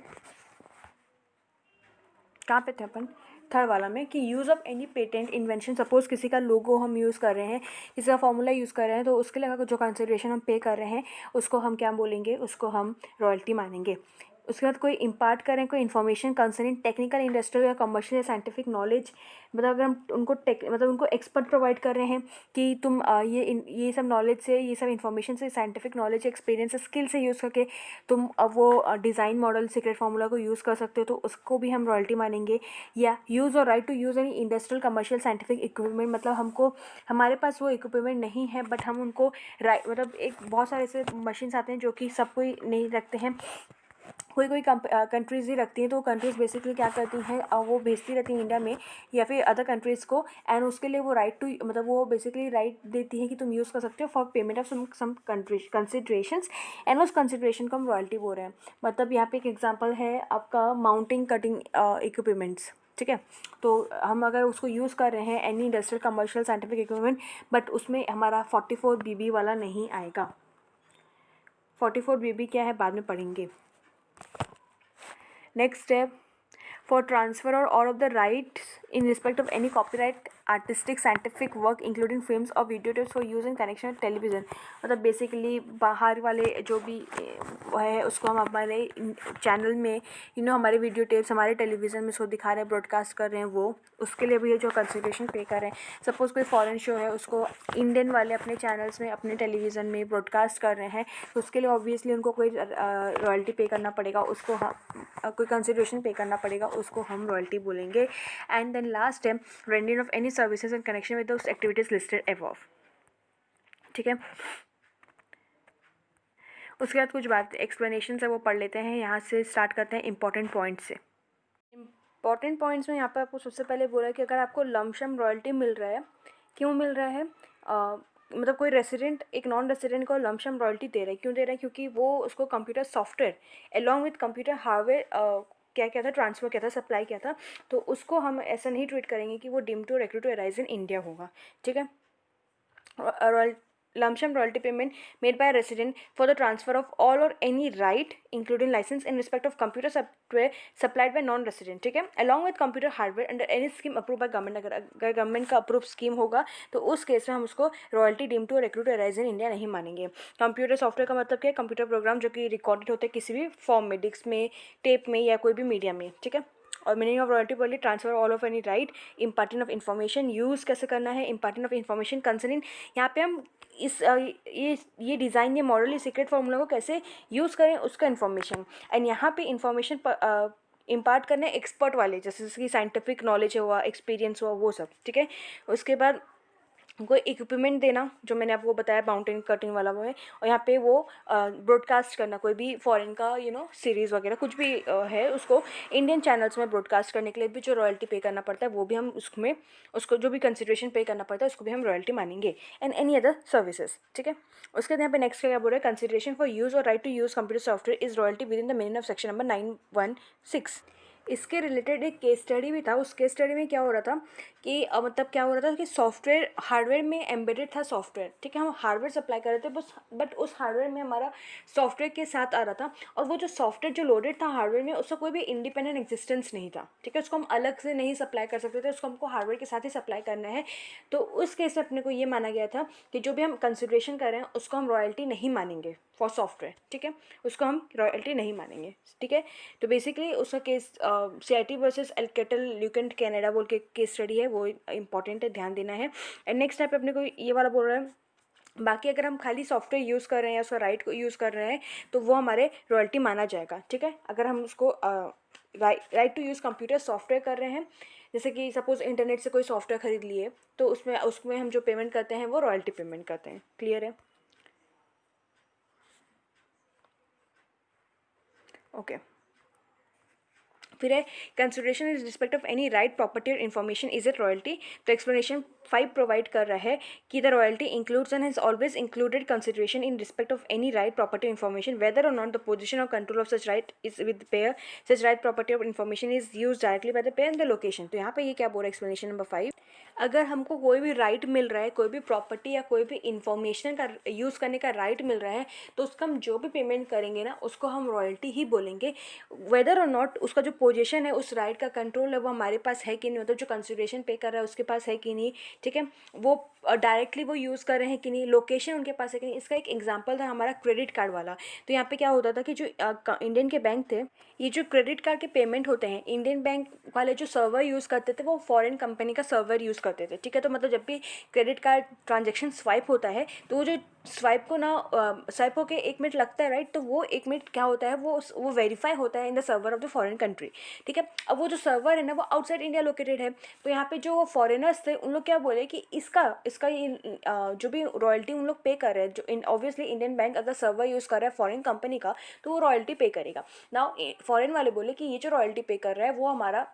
कहाँ पे थे अपन, थर्ड वाला में कि use of any patent, invention, suppose किसी का लोगो हम यूज़ कर रहे हैं, किसी का फॉर्मूला यूज़ कर रहे हैं, तो उसके लिए अगर जो कंसिडरेशन हम पे कर रहे हैं उसको हम क्या बोलेंगे, उसको हम रॉयल्टी मानेंगे। उसके बाद कोई इम्पार्ट करें कोई इन्फॉर्मेशन कंसर्निंग टेक्निकल, इंडस्ट्रियल या कमर्शियल या साइंटिफिक नॉलेज, मतलब अगर हम उनको मतलब उनको एक्सपर्ट प्रोवाइड कर रहे हैं कि तुम ये सब नॉलेज से, ये सब इन्फॉर्मेशन से, साइंटिफिक नॉलेज, एक्सपीरियंस, स्किल से यूज़ करके तुम वो डिज़ाइन, मॉडल, सीक्रेट फार्मूला को यूज़ कर सकते हो, तो उसको भी हम रॉयल्टी मानेंगे। या use or right to use any industrial, commercial, scientific equipment, मतलब हमको हमारे पास वो इक्विपमेंट नहीं है बट हम उनको मतलब एक बहुत सारे ऐसे मशीन्स आते हैं जो कि सब कोई नहीं रखते हैं, कोई कंट्रीज़ ही रखती हैं, तो कंट्रीज़ बेसिकली क्या करती हैं, वो भेजती रहती हैं इंडिया में या फिर अदर कंट्रीज़ को, एंड उसके लिए वो राइट टू, मतलब वो बेसिकली राइट देती है कि तुम यूज़ कर सकते हो for payment of some countries considerations, and उस कंसिडरेशन को हम रॉयल्टी बोल रहे हैं। मतलब यहाँ पे एक एग्जांपल है आपका माउंटिंग कटिंग इक्विपमेंट्स। ठीक है, तो हम अगर उसको यूज़ कर रहे हैं any industrial, commercial, scientific equipment, but उसमें हमारा 44 BB वाला नहीं आएगा। 44 BB क्या है बाद में पढ़ेंगे। Next step, for transfer or all of the rights in respect of any copyright, artistic, scientific work including films or videotapes for use in connection with television। मतलब बेसिकली बाहर वाले जो भी है उसको हम हमारे चैनल में हमारे वीडियो टेप्स हमारे टेलीविज़न में उसको दिखा रहे हैं, ब्रॉडकास्ट कर रहे हैं, वो उसके लिए भी ये जो कंसिडरेशन पे कर रहे हैं। सपोज़ कोई फॉरेन शो है उसको इंडियन वाले अपने चैनल्स में, अपने टेलीविज़न में ब्रॉडकास्ट कर रहे हैं, तो उसके लिए ऑब्वियसली उनको कोई रॉयल्टी पे करना पड़ेगा, उसको कोई कंसिडरेशन पे करना पड़ेगा, उसको हम रॉयल्टी बोलेंगे। एंड देन लास्ट है rendering of any services in connection with those activities listed above. ठीक है, उसके बाद कुछ बात एक्सप्लेनेशन है वो पढ़ लेते हैं। यहाँ से स्टार्ट करते हैं इंपॉर्टेंट पॉइंट्स से। इंपॉर्टेंट पॉइंट्स में यहाँ पर आपको सबसे पहले बोला कि अगर आपको लमसम रॉयल्टी मिल रहा है, क्यों मिल रहा है, मतलब कोई रेसिडेंट एक नॉन रेसिडेंट को लमसम रॉयल्टी दे रहा है, क्यों दे रहा है, क्योंकि वो उसको computer software along with computer hardware क्या क्या था, ट्रांसफ़र किया था, सप्लाई किया था। तो उसको हम ऐसा नहीं ट्रीट करेंगे कि वो deemed to accrue to arise in India होगा, ठीक है। Lump sum royalty payment made by a resident for the transfer of all or any right including license in respect of computer software supplied by non-resident, ठीक है, along with computer hardware under any scheme approved by government। अगर government का approve scheme होगा तो उस case में हम उसको royalty deem to accrue to arise in India नहीं मानेंगे। कंप्यूटर सॉफ्टवेयर का मतलब क्या है, कंप्यूटर प्रोग्राम जो कि रिकॉर्डेड होते हैं किसी भी फॉर्म में, डिस्क में, टेप में या कोई भी मीडिया में, ठीक है। और मीनिंग ऑफ रॉयल्टी बोलिए transfer all of any right, imparting of information, use कैसे करना है, इम्पार्टिंग ऑफ इन्फॉर्मेशन कंसर्निंग, यहाँ पे हम इस ये डिज़ाइन, ये मॉडल, ये सीक्रेट फॉर्मूला को कैसे यूज़ करें उसका इन्फॉर्मेशन। एंड यहाँ पे इन्फॉर्मेशन इम्पार्ट करने एक्सपर्ट वाले, जैसे कि साइंटिफिक नॉलेज हुआ, एक्सपीरियंस हुआ, वो सब, ठीक है। उसके बाद कोई इक्विपमेंट देना, जो मैंने आपको बताया माउंटेन कटिंग वाला वो है, और यहाँ पे वो ब्रॉडकास्ट करना कोई भी फॉरेन का सीरीज़ वगैरह कुछ भी है, उसको इंडियन चैनल्स में ब्रॉडकास्ट करने के लिए भी जो रॉयल्टी पे करना पड़ता है वो भी हम उसमें उसको जो भी कंसिडरेशन पे करना पड़ता है उसको भी हम रॉयल्टी मानेंगे। एंड एनी अदर सर्विसेज, ठीक है। उसके बाद यहाँ पे नेक्स्ट क्या बोल रहे हैं, consideration for use or right to use computer software is royalty within the meaning of section number 916। इसके रिलेटेड एक केस स्टडी भी था। उस केस स्टडी में क्या हो रहा था कि मतलब क्या हो रहा था कि सॉफ्टवेयर हार्डवेयर में एम्बेडेड था सॉफ्टवेयर, ठीक है, हम हार्डवेयर सप्लाई कर रहे थे बस, बट उस हार्डवेयर में हमारा सॉफ्टवेयर के साथ आ रहा था, और वो जो सॉफ्टवेयर जो लोडेड था हार्डवेयर में उसका कोई भी इंडिपेंडेंट एग्जिस्टेंस नहीं था, ठीक है, उसको हम अलग से नहीं सप्लाई कर सकते थे, उसको हमको हार्डवेयर के साथ ही सप्लाई करना है। तो उस केस में अपने को ये माना गया था कि जो भी हम कंसिडरेशन कर रहे हैं उसको हम रॉयल्टी नहीं मानेंगे फॉर सॉफ्टवेयर, ठीक है, उसको हम रॉयल्टी नहीं मानेंगे, ठीक है। तो बेसिकली उसका केस CIT वर्सेस एल्केटल ल्यूकेंट कनाडा बोल के केस स्टडी है, वो इंपॉर्टेंट है, ध्यान देना है। एंड नेक्स्ट टाइप अपने को ये वाला बोल रहा है, बाकी अगर हम खाली सॉफ्टवेयर यूज़ कर रहे हैं या उसका राइट को यूज़ कर रहे हैं तो वो हमारे रॉयल्टी माना जाएगा, ठीक है। अगर हम उसको right to use computer software कर रहे हैं, जैसे कि सपोज इंटरनेट से कोई सॉफ्टवेयर खरीद लिए, तो उसमें हम जो पेमेंट करते हैं वो रॉयल्टी पेमेंट करते हैं। क्लियर है? ओके। फिर है consideration is respect of any right property or information is it royalty. तो एक्सप्लेनेशन 5 प्रोवाइड कर रहा है कि the royalty includes and has always included consideration in respect of any right property information whether or not the position or control of such right is with payer, such right property of information is use directly by the payer and the location. तो यहाँ पे ये क्या बोल रहा है explanation number 5, अगर हमको कोई भी राइट मिल रहा है, कोई भी प्रॉपर्टी या कोई भी इन्फॉर्मेशन का यूज़ करने का राइट मिल रहा है, तो उसका हम जो भी पेमेंट करेंगे ना उसको हम रॉयल्टी ही बोलेंगे, वेदर और नॉट उसका जो पोजीशन है, उस राइट का कंट्रोल है वो हमारे पास है कि नहीं, मतलब जो कंसिडरेशन पे कर रहा है उसके पास है कि नहीं, ठीक है, वो डायरेक्टली वो यूज़ कर रहे हैं कि नहीं, लोकेशन उनके पास है कि नहीं। इसका एक एग्जांपल था हमारा क्रेडिट कार्ड वाला। तो यहाँ पे क्या होता था कि जो इंडियन के बैंक थे, ये जो क्रेडिट कार्ड के पेमेंट होते हैं, इंडियन बैंक वाले जो सर्वर यूज़ करते थे वो फॉरेन कंपनी का सर्वर यूज़ करते थे, ठीक है। तो मतलब जब भी क्रेडिट कार्ड ट्रांजेक्शन स्वाइप होता है तो वो जो स्वाइप को ना स्वाइप होके 1 मिनट लगता है, राइट, तो वो 1 मिनट क्या होता है, वो वेरीफाई होता है in the server of the foreign country, ठीक है। अब वो जो सर्वर है ना वो आउटसाइड इंडिया लोकेटेड है, तो यहाँ पे जो फॉरेनर्स थे उन लोग क्या बोले कि इसका ये जो भी रॉयल्टी उन लोग पे कर रहे हैं, जो ऑब्वियसली इंडियन बैंक अगर सर्वर यूज़ कर रहा है फॉरेन कंपनी का तो वो रॉयल्टी पे करेगा। नाउ फॉरेन वाले बोले कि ये जो रॉयल्टी पे कर रहा है वो हमारा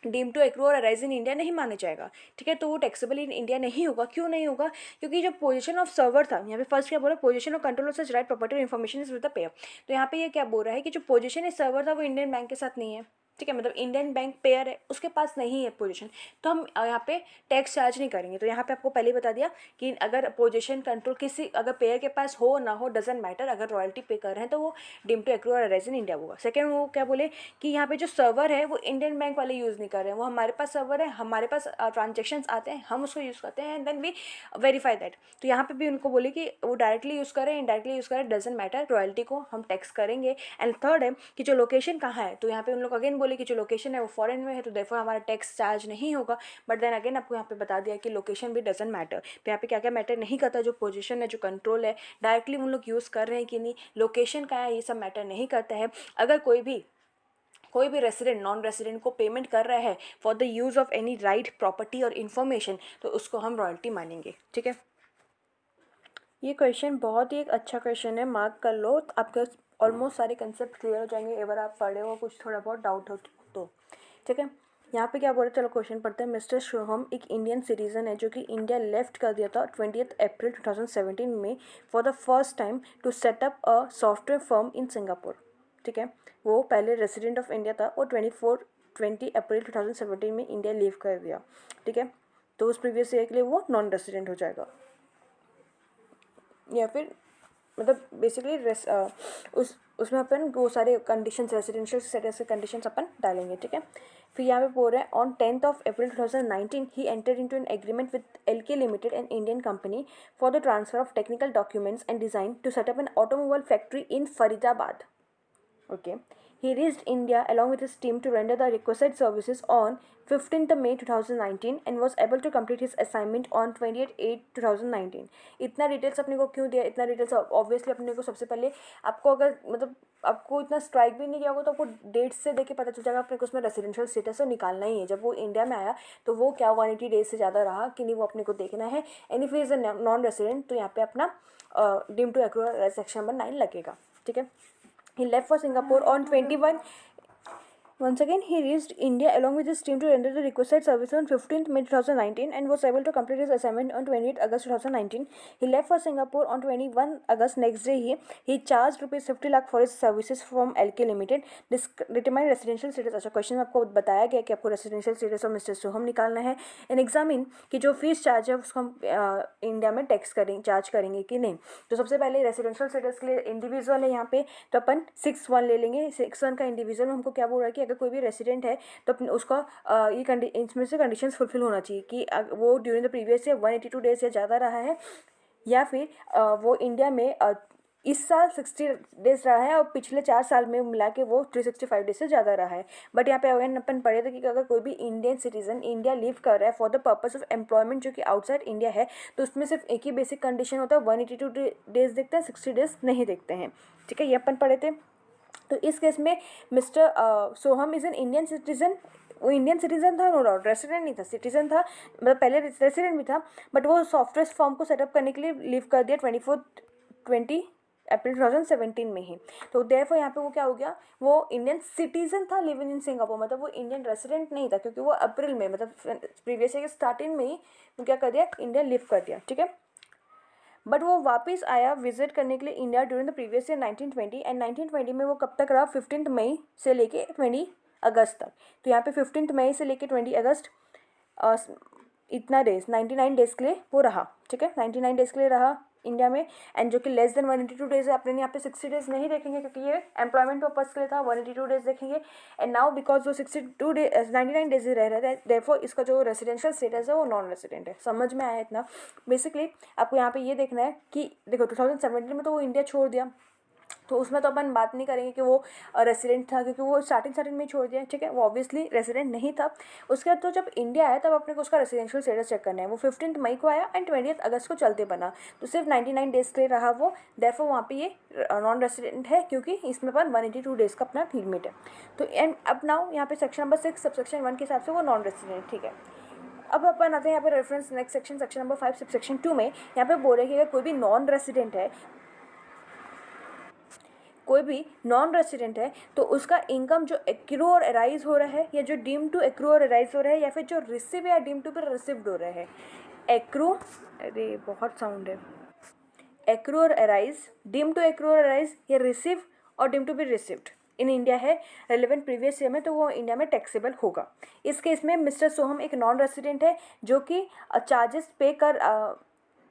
deem to accrue or arise in India नहीं माना जाएगा, ठीक है। तो वो टैक्सेबल इन इंडिया नहीं होगा। क्यों नहीं होगा? क्योंकि जो पोजीशन ऑफ सर्वर था, यहाँ पे फर्स्ट क्या बोला, position of control of such right property or information is with the payer. तो यहाँ पे ये क्या बोल रहा है कि जो पोजीशन है सर्वर था वो इंडियन बैंक के साथ नहीं है, ठीक है, मतलब इंडियन बैंक पेयर है उसके पास नहीं है पोजीशन, तो हम यहाँ पे टैक्स चार्ज नहीं करेंगे। तो यहाँ पे आपको पहले ही बता दिया कि अगर पोजीशन कंट्रोल किसी अगर पेयर के पास हो ना हो डजेंट मैटर, अगर रॉयल्टी पे कर रहे हैं तो वो deem to accrue or arise in India होगा। सेकंड वो क्या बोले कि यहाँ पे जो सर्वर है वो इंडियन बैंक वाले यूज़ नहीं कर रहे हैं, वो हमारे पास सर्वर है, हमारे पास ट्रांजेक्शन्स आते हैं, हम उसको यूज़ करते हैं and then we verify that. तो यहाँ पे भी उनको बोले कि वो डायरेक्टली यूज़ करें इनडायरेक्टली यूज़ करें डजेंट मैटर, रॉयल्टी को हम टैक्स करेंगे। एंड थर्ड है कि जो लोकेशन कहाँ है, तो यहाँ पे उन लोग अगेन बोले कि जो लोकेशन है वो फॉरेन में है तो देयरफॉर हमारा टैक्स चार्ज नहीं होगा। बट देन अगेन आपको यहाँ पे बता दिया कि लोकेशन भी डजेंट मैटर। तो यहाँ पे क्या क्या मैटर नहीं करता, जो पोजीशन है, जो कंट्रोल है, डायरेक्टली उन लोग यूज़ कर रहे हैं कि नहीं, लोकेशन का है, ये सब मैटर नहीं करता है। अगर कोई भी रेसिडेंट नॉन रेसिडेंट को पेमेंट कर रहा है for the use of any right property or information तो उसको हम रॉयल्टी मानेंगे, ठीक है। ये क्वेश्चन बहुत ही एक अच्छा क्वेश्चन है, मार्क कर लो, आपके ऑलमोस्ट सारे कंसेप्ट क्लियर हो जाएंगे अगर आप पढ़े हो, कुछ थोड़ा बहुत डाउट हो तो। ठीक है, यहाँ पे क्या बोल रहे, चलो क्वेश्चन पढ़ते हैं। मिस्टर सोहम एक इंडियन सिटीजन है जो कि इंडिया लेफ्ट कर दिया था 20 अप्रैल 2017 में for the first time to set up a software firm in Singapore. ठीक है, वो पहले रेसिडेंट ऑफ इंडिया था और 20 अप्रैल 2017 में इंडिया लीव कर दिया। ठीक है, तो उस प्रीवियस ईयर के लिए वो नॉन रेसिडेंट हो जाएगा, या फिर मतलब बेसिकली उसमें अपन वो सारे कंडीशंस रेसिडेंशियल स्टेटस के कंडीशंस अपन डालेंगे। ठीक है, फिर यहाँ पे बोल रहे हैं ऑन 10th of April 2019 ही entered into an agreement with LK limited an Indian company for the transfer of technical documents and design to set up an automobile factory in Faridabad. Okay. He reached India along with his team to render the requisite services on 15th May 2019 and was able to complete his assignment on 28/8/2019। इतना details अपने को क्यों दिया, इतना details obviously अपने को सबसे पहले आपको अगर मतलब आपको इतना स्ट्राइक भी नहीं किया होगा तो आपको डेट से देख के पता चल जाएगा अपने को उसमें रेसिडेंशियल स्टेटस निकालना ही है। जब वो इंडिया में आया तो वो क्या 180 डेज से ज़्यादा रहा कि नहीं, वो अपने को देखना है। Any if is a non resident तो यहाँ पे अपना deem to accrual section number 9 लगेगा। ठीक है, he left for Singapore on 21. Once again, he reached India along with his team to render the requisite service on 15th May 2019 and was able to complete his assignment on 28th August 2019. He left for Singapore on 21 August. Next day, he charged rupees 50 lakh for his services from LK Limited. Determine residential status। अच्छा, question में आपको बताया गया कि आपको residential status और mister सोहम निकालना है। एंड एग्जामिन कि जो फीस चार्ज है उसको हम इंडिया में टैक्स करेंगे, चार्ज करेंगे कि नहीं। तो सबसे पहले रेसिडेंशियल स्टेटस के लिए इंडिविजुअल है यहाँ पे, तो अपन 6(1) ले लेंगे। 6(1) का इंडिविजुअल में हमको क्या बोल रहा है कि अगर कोई भी रेसिडेंट है तो उसका ये इसमें से कंडीशंस फुलफिल होना चाहिए कि वो during the previous year 182 days से ज़्यादा रहा है, या फिर वो इंडिया में इस साल 60 डेज रहा है और पिछले 4 साल में मिला के वो 365 डेज से ज़्यादा रहा है। बट यहाँ पे अगर अपन पढ़े थे कि अगर कोई भी इंडियन सिटीजन इंडिया लीव कर रहा है for the purpose of employment जो कि आउटसाइड इंडिया है, तो उसमें सिर्फ एक ही बेसिक कंडीशन होता है, 182 डेज देखते हैं, 60 डेज नहीं देखते हैं। ठीक है, ये अपन पढ़े थे। तो इस केस में mister Soham is an Indian citizen. वो इंडियन सिटीजन था, नो डाउट, रेसिडेंट नहीं था, सिटीजन था, मतलब पहले रेसिडेंट भी था, बट वो सॉफ्टवेयर फॉर्म को सेटअप करने के लिए लीव कर दिया 20 अप्रैल 2017 में ही। तो देयरफॉर यहाँ पे वो क्या हो गया, वो इंडियन सिटीजन था लिविंग इन सिंगापुर, मतलब वो इंडियन रेसिडेंट नहीं था, क्योंकि वो अप्रैल में मतलब प्रीवियस ईयर के स्टार्टिंग में ही वो क्या कर दिया, इंडिया लीव कर दिया। ठीक है, बट वो वापस आया विजिट करने के लिए India during the previous year 1920 and 1920 में वो कब तक रहा, 15 मई से लेके 20 अगस्त तक। तो यहाँ पे 15 मई से लेके 20 अगस्त इतना डेज 99 डेज के लिए वो रहा। ठीक है, 99 डेज के लिए रहा इंडिया में, एंड जो कि लेस देन 182 डेज है। अपने यहाँ पे 60 डेज नहीं देखेंगे क्योंकि ये एम्प्लॉयमेंट पर्पज के लिए था, 182 डेज देखेंगे। एंड नाउ बिकॉज वो 62 डेज 99 डेज ही रह रहे थे, देयरफॉर इसका जो रेसिडेंशियल स्टेटस है वो नॉन रेसिडेंट है। समझ में आया इतना? बेसिकली आपको यहाँ पे ये देखना है कि देखो 2017 में तो वो इंडिया छोड़ दिया, तो उसमें तो अपन बात नहीं करेंगे कि वो रेसिडेंट था, क्योंकि वो स्टार्टिंग में छोड़ दिया। ठीक है, वो ऑब्वियसली रेसिडेंट नहीं था। उसके बाद तो जब इंडिया आया तब अपने को उसका रेसिडेंशियल स्टेटस चेक करना है। वो 15 मई को आया एंड 20 अगस्त को चलते बना, तो सिर्फ 99 डेज के लिए रहा वो, देयरफॉर वहाँ पे ये नॉन रेसिडेंट है, क्योंकि इसमें पर 182 डेज का अपना लिमिट है। तो एंड अब नाउ यहाँ पे सेक्शन नंबर 6 सबसेक्शन 1 के हिसाब से वो नॉन रेसिडेंट। ठीक है, अब अपन आते हैं यहाँ पे reference next section, section number 5 subsection 2 में। यहाँ पे बोल रहे हैं कि अगर कोई भी नॉन रेसिडेंट है, तो उसका इनकम जो एक्रू और अराइज हो रहा है, या जो deem to accrue or arise हो रहा है, या फिर जो रिसीव या डीम टू पर रिसीव्ड हो रहा है, एक्रू, अरे बहुत साउंड है, accrue or arise, deem to accrue or arise, या receive or deem to be received in India है रेलिवेंट प्रीवियस ईयर में, तो वो इंडिया में टैक्सेबल होगा। इस केस में मिस्टर सोहम एक नॉन रेसिडेंट है जो कि चार्जेस पे कर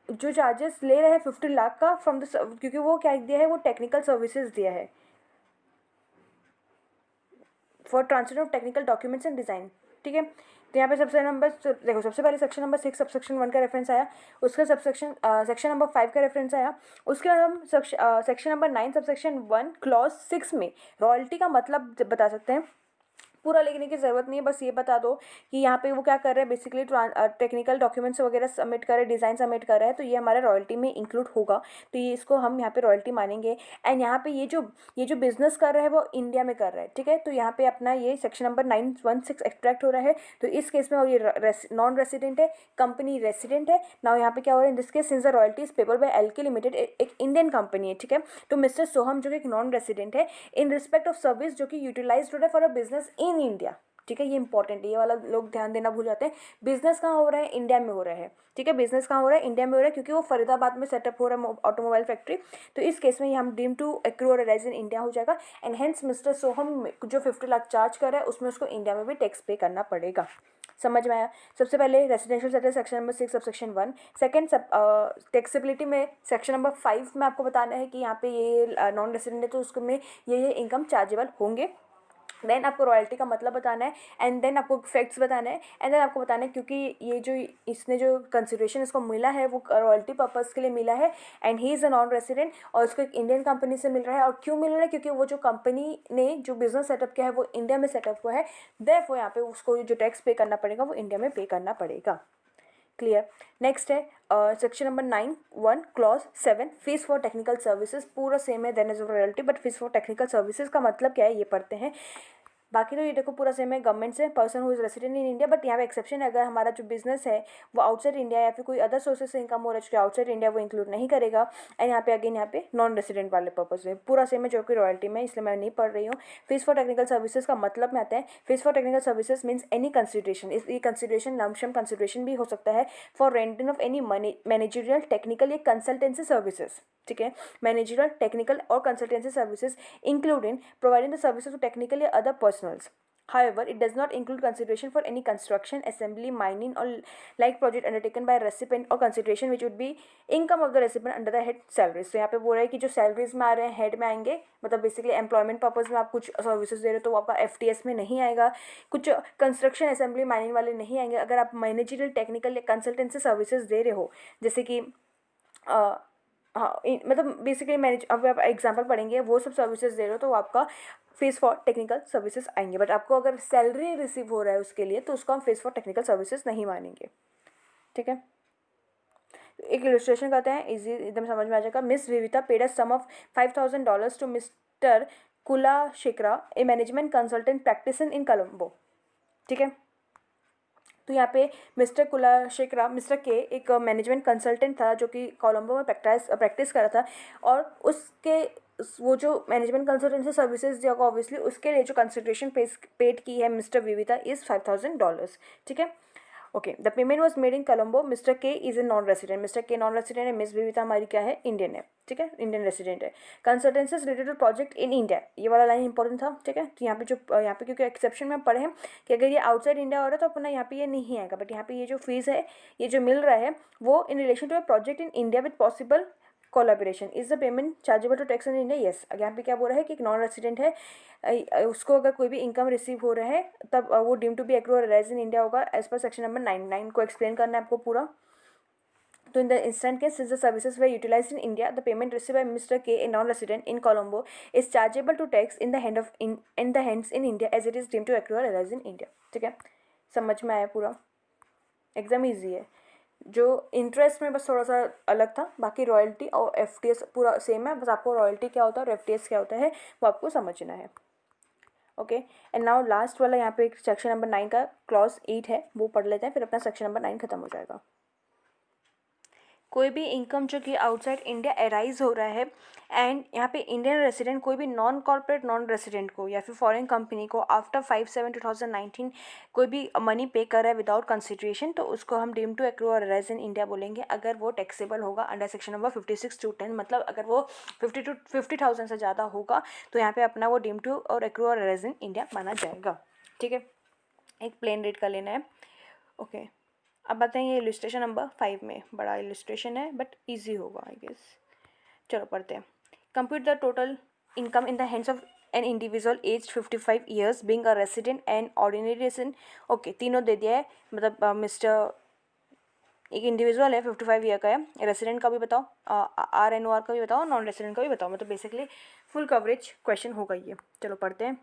जो चार्जेस ले रहे हैं 50 लाख का फ्रॉम द, क्योंकि वो क्या दिया है, वो टेक्निकल सर्विसेज दिया है for transfer of technical documents and design. ठीक है, तो यहाँ पे सबसे नंबर देखो, सबसे पहले सेक्शन नंबर 6 सबसेक्शन 1 का रेफरेंस आया, उसका सेक्शन नंबर 5 का रेफरेंस आया। उसके बाद हम सेक्शन नंबर 9 सबसेक्शन 1 क्लॉज 6 में रॉयल्टी का मतलब बता सकते हैं। पूरा लिखने की ज़रूरत नहीं है, बस ये बता दो कि यहाँ पे वो क्या कर रहे हैं, बेसिकली टेक्निकल डॉक्यूमेंट्स वगैरह सबमिट कर रहे हैं, डिज़ाइन सबमिट कर रहे हैं, तो ये हमारे रॉयल्टी में इंक्लूड होगा, तो ये इसको हम यहाँ पे रॉयल्टी मानेंगे। एंड यहाँ पे ये जो बिजनेस कर रहा है वो इंडिया में कर रहा है, ठीक है। तो यहाँ पे अपना ये सेक्शन नंबर 916 एक्सट्रैक्ट हो रहा है, तो इस केस में और ये नॉन रेसिडेंट है, कंपनी रेसिडेंट है। नाउ यहाँ पे क्या हो रहा है, in this case since the royalty is payable by LK limited, एक इंडियन कंपनी है, ठीक है। तो मिस्टर सोहम जो कि एक नॉन रेसिडेंट है, इन रिस्पेक्ट ऑफ सर्विस जो कि यूटिलाइज हो रहा है for a business in India, ठीक है। ये इंपॉर्टेंट है, ये वाला लोग ध्यान देना भूल जाते हैं। बिजनेस कहाँ हो रहा है, इंडिया में हो रहा है, ठीक है। बिजनेस कहाँ हो रहा है, इंडिया में हो रहा है, क्योंकि वो फरीदाबाद में सेटअप हो रहा है ऑटोमोबाइल फैक्ट्री। तो इस केस में ये हम deem to accrue or arise in India हो जाएगा। एंड हेंस मिस्टर सोहम जो 50 लाख चार्ज कर रहा है उसमें उसको इंडिया में भी टैक्स पे करना पड़ेगा। समझ में आया। सबसे पहले residential settle section number 6 sub section 1। Second taxability में सेक्शन नंबर 5 में आपको बताना है कि यहाँ पे ये नॉन रेसिडेंट है तो उसको में ये इनकम चार्जेबल होंगे। देन आपको रॉयल्टी का मतलब बताना है, एंड देन आपको फैक्ट्स बताना है, एंड देन आपको बताना है क्योंकि ये जो इसने जो कंसिडरेशन इसको मिला है वो रॉयल्टी पर्पज़ के लिए मिला है, and he is a non resident और उसको एक इंडियन कंपनी से मिल रहा है। और क्यों मिल रहा है, क्योंकि वो जो कंपनी ने जो बिजनेस सेटअप किया है वो इंडिया में सेटअप हुआ है, देयरफॉर यहाँ पे उसको जो टैक्स पे करना पड़ेगा वो इंडिया में पे करना पड़ेगा। क्लियर। नेक्स्ट है section number 9(1) clause 7 fees for technical services, पूरा सेम है then as royalty, but fees for technical services का मतलब क्या है ये पढ़ते हैं। बाकी तो ये देखो पूरा सेम है, गवर्नमेंट से person who is resident in India, but यहाँ पे एक्सेप्शन है, अगर हमारा जो बिजनेस है वो आउटसाइड इंडिया या फिर कोई अदर सोर्सेज से इनकम हो रहा है जो आउटसाइड इंडिया, वो इंक्लूड नहीं करेगा। एंड यहाँ पे अगेन यहाँ पे नॉन रेसिडेंट वाले पर्पज में पूरा सेम है जो कि रॉयल्टी में, इसलिए मैं नहीं पढ़ रही हूँ। फीस फॉर टेक्निकल सर्विसेज का मतलब में आता है, fees for technical services means any consideration, इस ये कंसिडरेशन लमशम कंसिडरेशन भी हो सकता है for renting of any managerial technical या कंसल्टेंसी सर्विसेज, ठीक है। Managerial technical or consultancy services include in providing the services to technical or other personnels. However, it does not include consideration for any construction, assembly, mining or like project undertaken by a recipient or consideration which would be income of the recipient under the head salaries. तो यहाँ पे बोल रहा है कि जो salaries में आ रहे हैं हेड में आएंगे, मतलब बेसिकली एम्प्लॉयमेंट पर्पज में आप कुछ सर्विसेज दे रहे हो तो वो आपका FTS में नहीं आएगा, कुछ कंस्ट्रक्शन असेंबली माइनिंग वाले नहीं आएंगे। अगर आप मैनेजरियल टेक्निकल या कंसल्टेंसी सर्विसेज दे रहे हो, जैसे कि हाँ मतलब बेसिकली मैनेज, अब आप एग्जांपल पढ़ेंगे, वो सब सर्विसेज दे रहे हो तो आपका फीस फॉर टेक्निकल सर्विसेज आएंगे। बट आपको अगर सैलरी रिसीव हो रहा है उसके लिए तो उसको हम फीस फॉर टेक्निकल सर्विसेज नहीं मानेंगे, ठीक है। एक इलस्ट्रेशन करते हैं, इजी एकदम समझ में आ जाएगा। Miss Vivita paid a sum of $5,000 to Mister Kulashekhara, a management consultant practising in Colombo, ठीक है। तो यहाँ पे मिस्टर कुलाशेखरा, मिस्टर के एक मैनेजमेंट कंसल्टेंट था जो कि कोलंबो में प्रैक्टिस कर रहा था, और उसके वो जो मैनेजमेंट कंसल्टेंसी सर्विसेज दिया होगा ऑब्वियसली उसके लिए जो कंसिडरेशन पेड की है मिस्टर विविता इज़ $5,000, ठीक है। Okay, the payment was made in Colombo, Mister K is a non resident, Mister K non resident है, मिस विविता हमारी क्या है, इंडियन है, ठीक है, इंडियन रेसिडेंट है। Consultancies related to project in India, ये वाला लाइन इंपॉर्टेंट था, ठीक है। तो यहाँ पे क्योंकि एक्सेप्शन में पढ़े हैं कि अगर ये आउटसाइड इंडिया हो रहा है तो अपना यहाँ पे ये नहीं आएगा, बट यहाँ पे ये जो फीस है, ये जो मिल रहा है वो in relation to a project in India with possible collaboration, is the payment chargeable to tax in India, yes. यहाँ पे क्या बोल रहा है कि एक नॉन रेसिडेंट है, उसको अगर कोई भी इनकम रिसीव हो रहा है तब वो deem to be accrue or arise in India होगा एज पर सेक्शन नंबर 9 को एक्सप्लेन करना है आपको पूरा। तो in the instant case since the services were utilized in India, the payment received by Mr. K, a non-resident in Colombo, is chargeable to tax in the hands in India as it is deemed to accrue or arise in India, ठीक है। समझ में आया पूरा, एकदम easy है। जो interest में बस थोड़ा सा अलग था, बाकी रॉयल्टी और FTS पूरा सेम है, बस आपको रॉयल्टी क्या होता है और FTS क्या होता है वो आपको समझना है। ओके, एंड नाउ लास्ट वाला यहाँ पे सेक्शन नंबर 9 का क्लॉज 8 है, वो पढ़ लेते हैं, फिर अपना सेक्शन नंबर 9 खत्म हो जाएगा। कोई भी इनकम जो कि आउटसाइड इंडिया अराइज हो रहा है, एंड यहाँ पे इंडियन रेसिडेंट कोई भी नॉन कॉर्पोरेट नॉन रेसिडेंट को या फिर फॉरेन कंपनी को आफ्टर 5/7/2019 कोई भी मनी पे कर रहा है विदाउट कंसिडरेशन, तो उसको हम deem to accrue or arise in India बोलेंगे, अगर वो टैक्सेबल होगा अंडर सेक्शन नंबर 56(2)(10), मतलब अगर वो 50,000 से ज़्यादा होगा तो यहाँ पे अपना वो डीम टू और accrue or arise in India माना जाएगा, ठीक है। एक प्लेन रेट का लेना है। ओके, अब बताएं ये इलस्ट्रेशन नंबर 5 में, बड़ा इलस्ट्रेशन है बट इजी होगा आई गेस। चलो पढ़ते हैं। Compute the total income in the hands of an individual as 55 years being a resident and ordinary resident. Okay, तीनों दे दिया है, मतलब मिस्टर एक इंडिविजुअल है 55 ईयर का है, रेसिडेंट का भी बताओ, RNOR का भी बताओ, नॉन रेसिडेंट का भी बताओ, मतलब बेसिकली फुल कवरेज क्वेश्चन होगा ये। चलो पढ़ते हैं।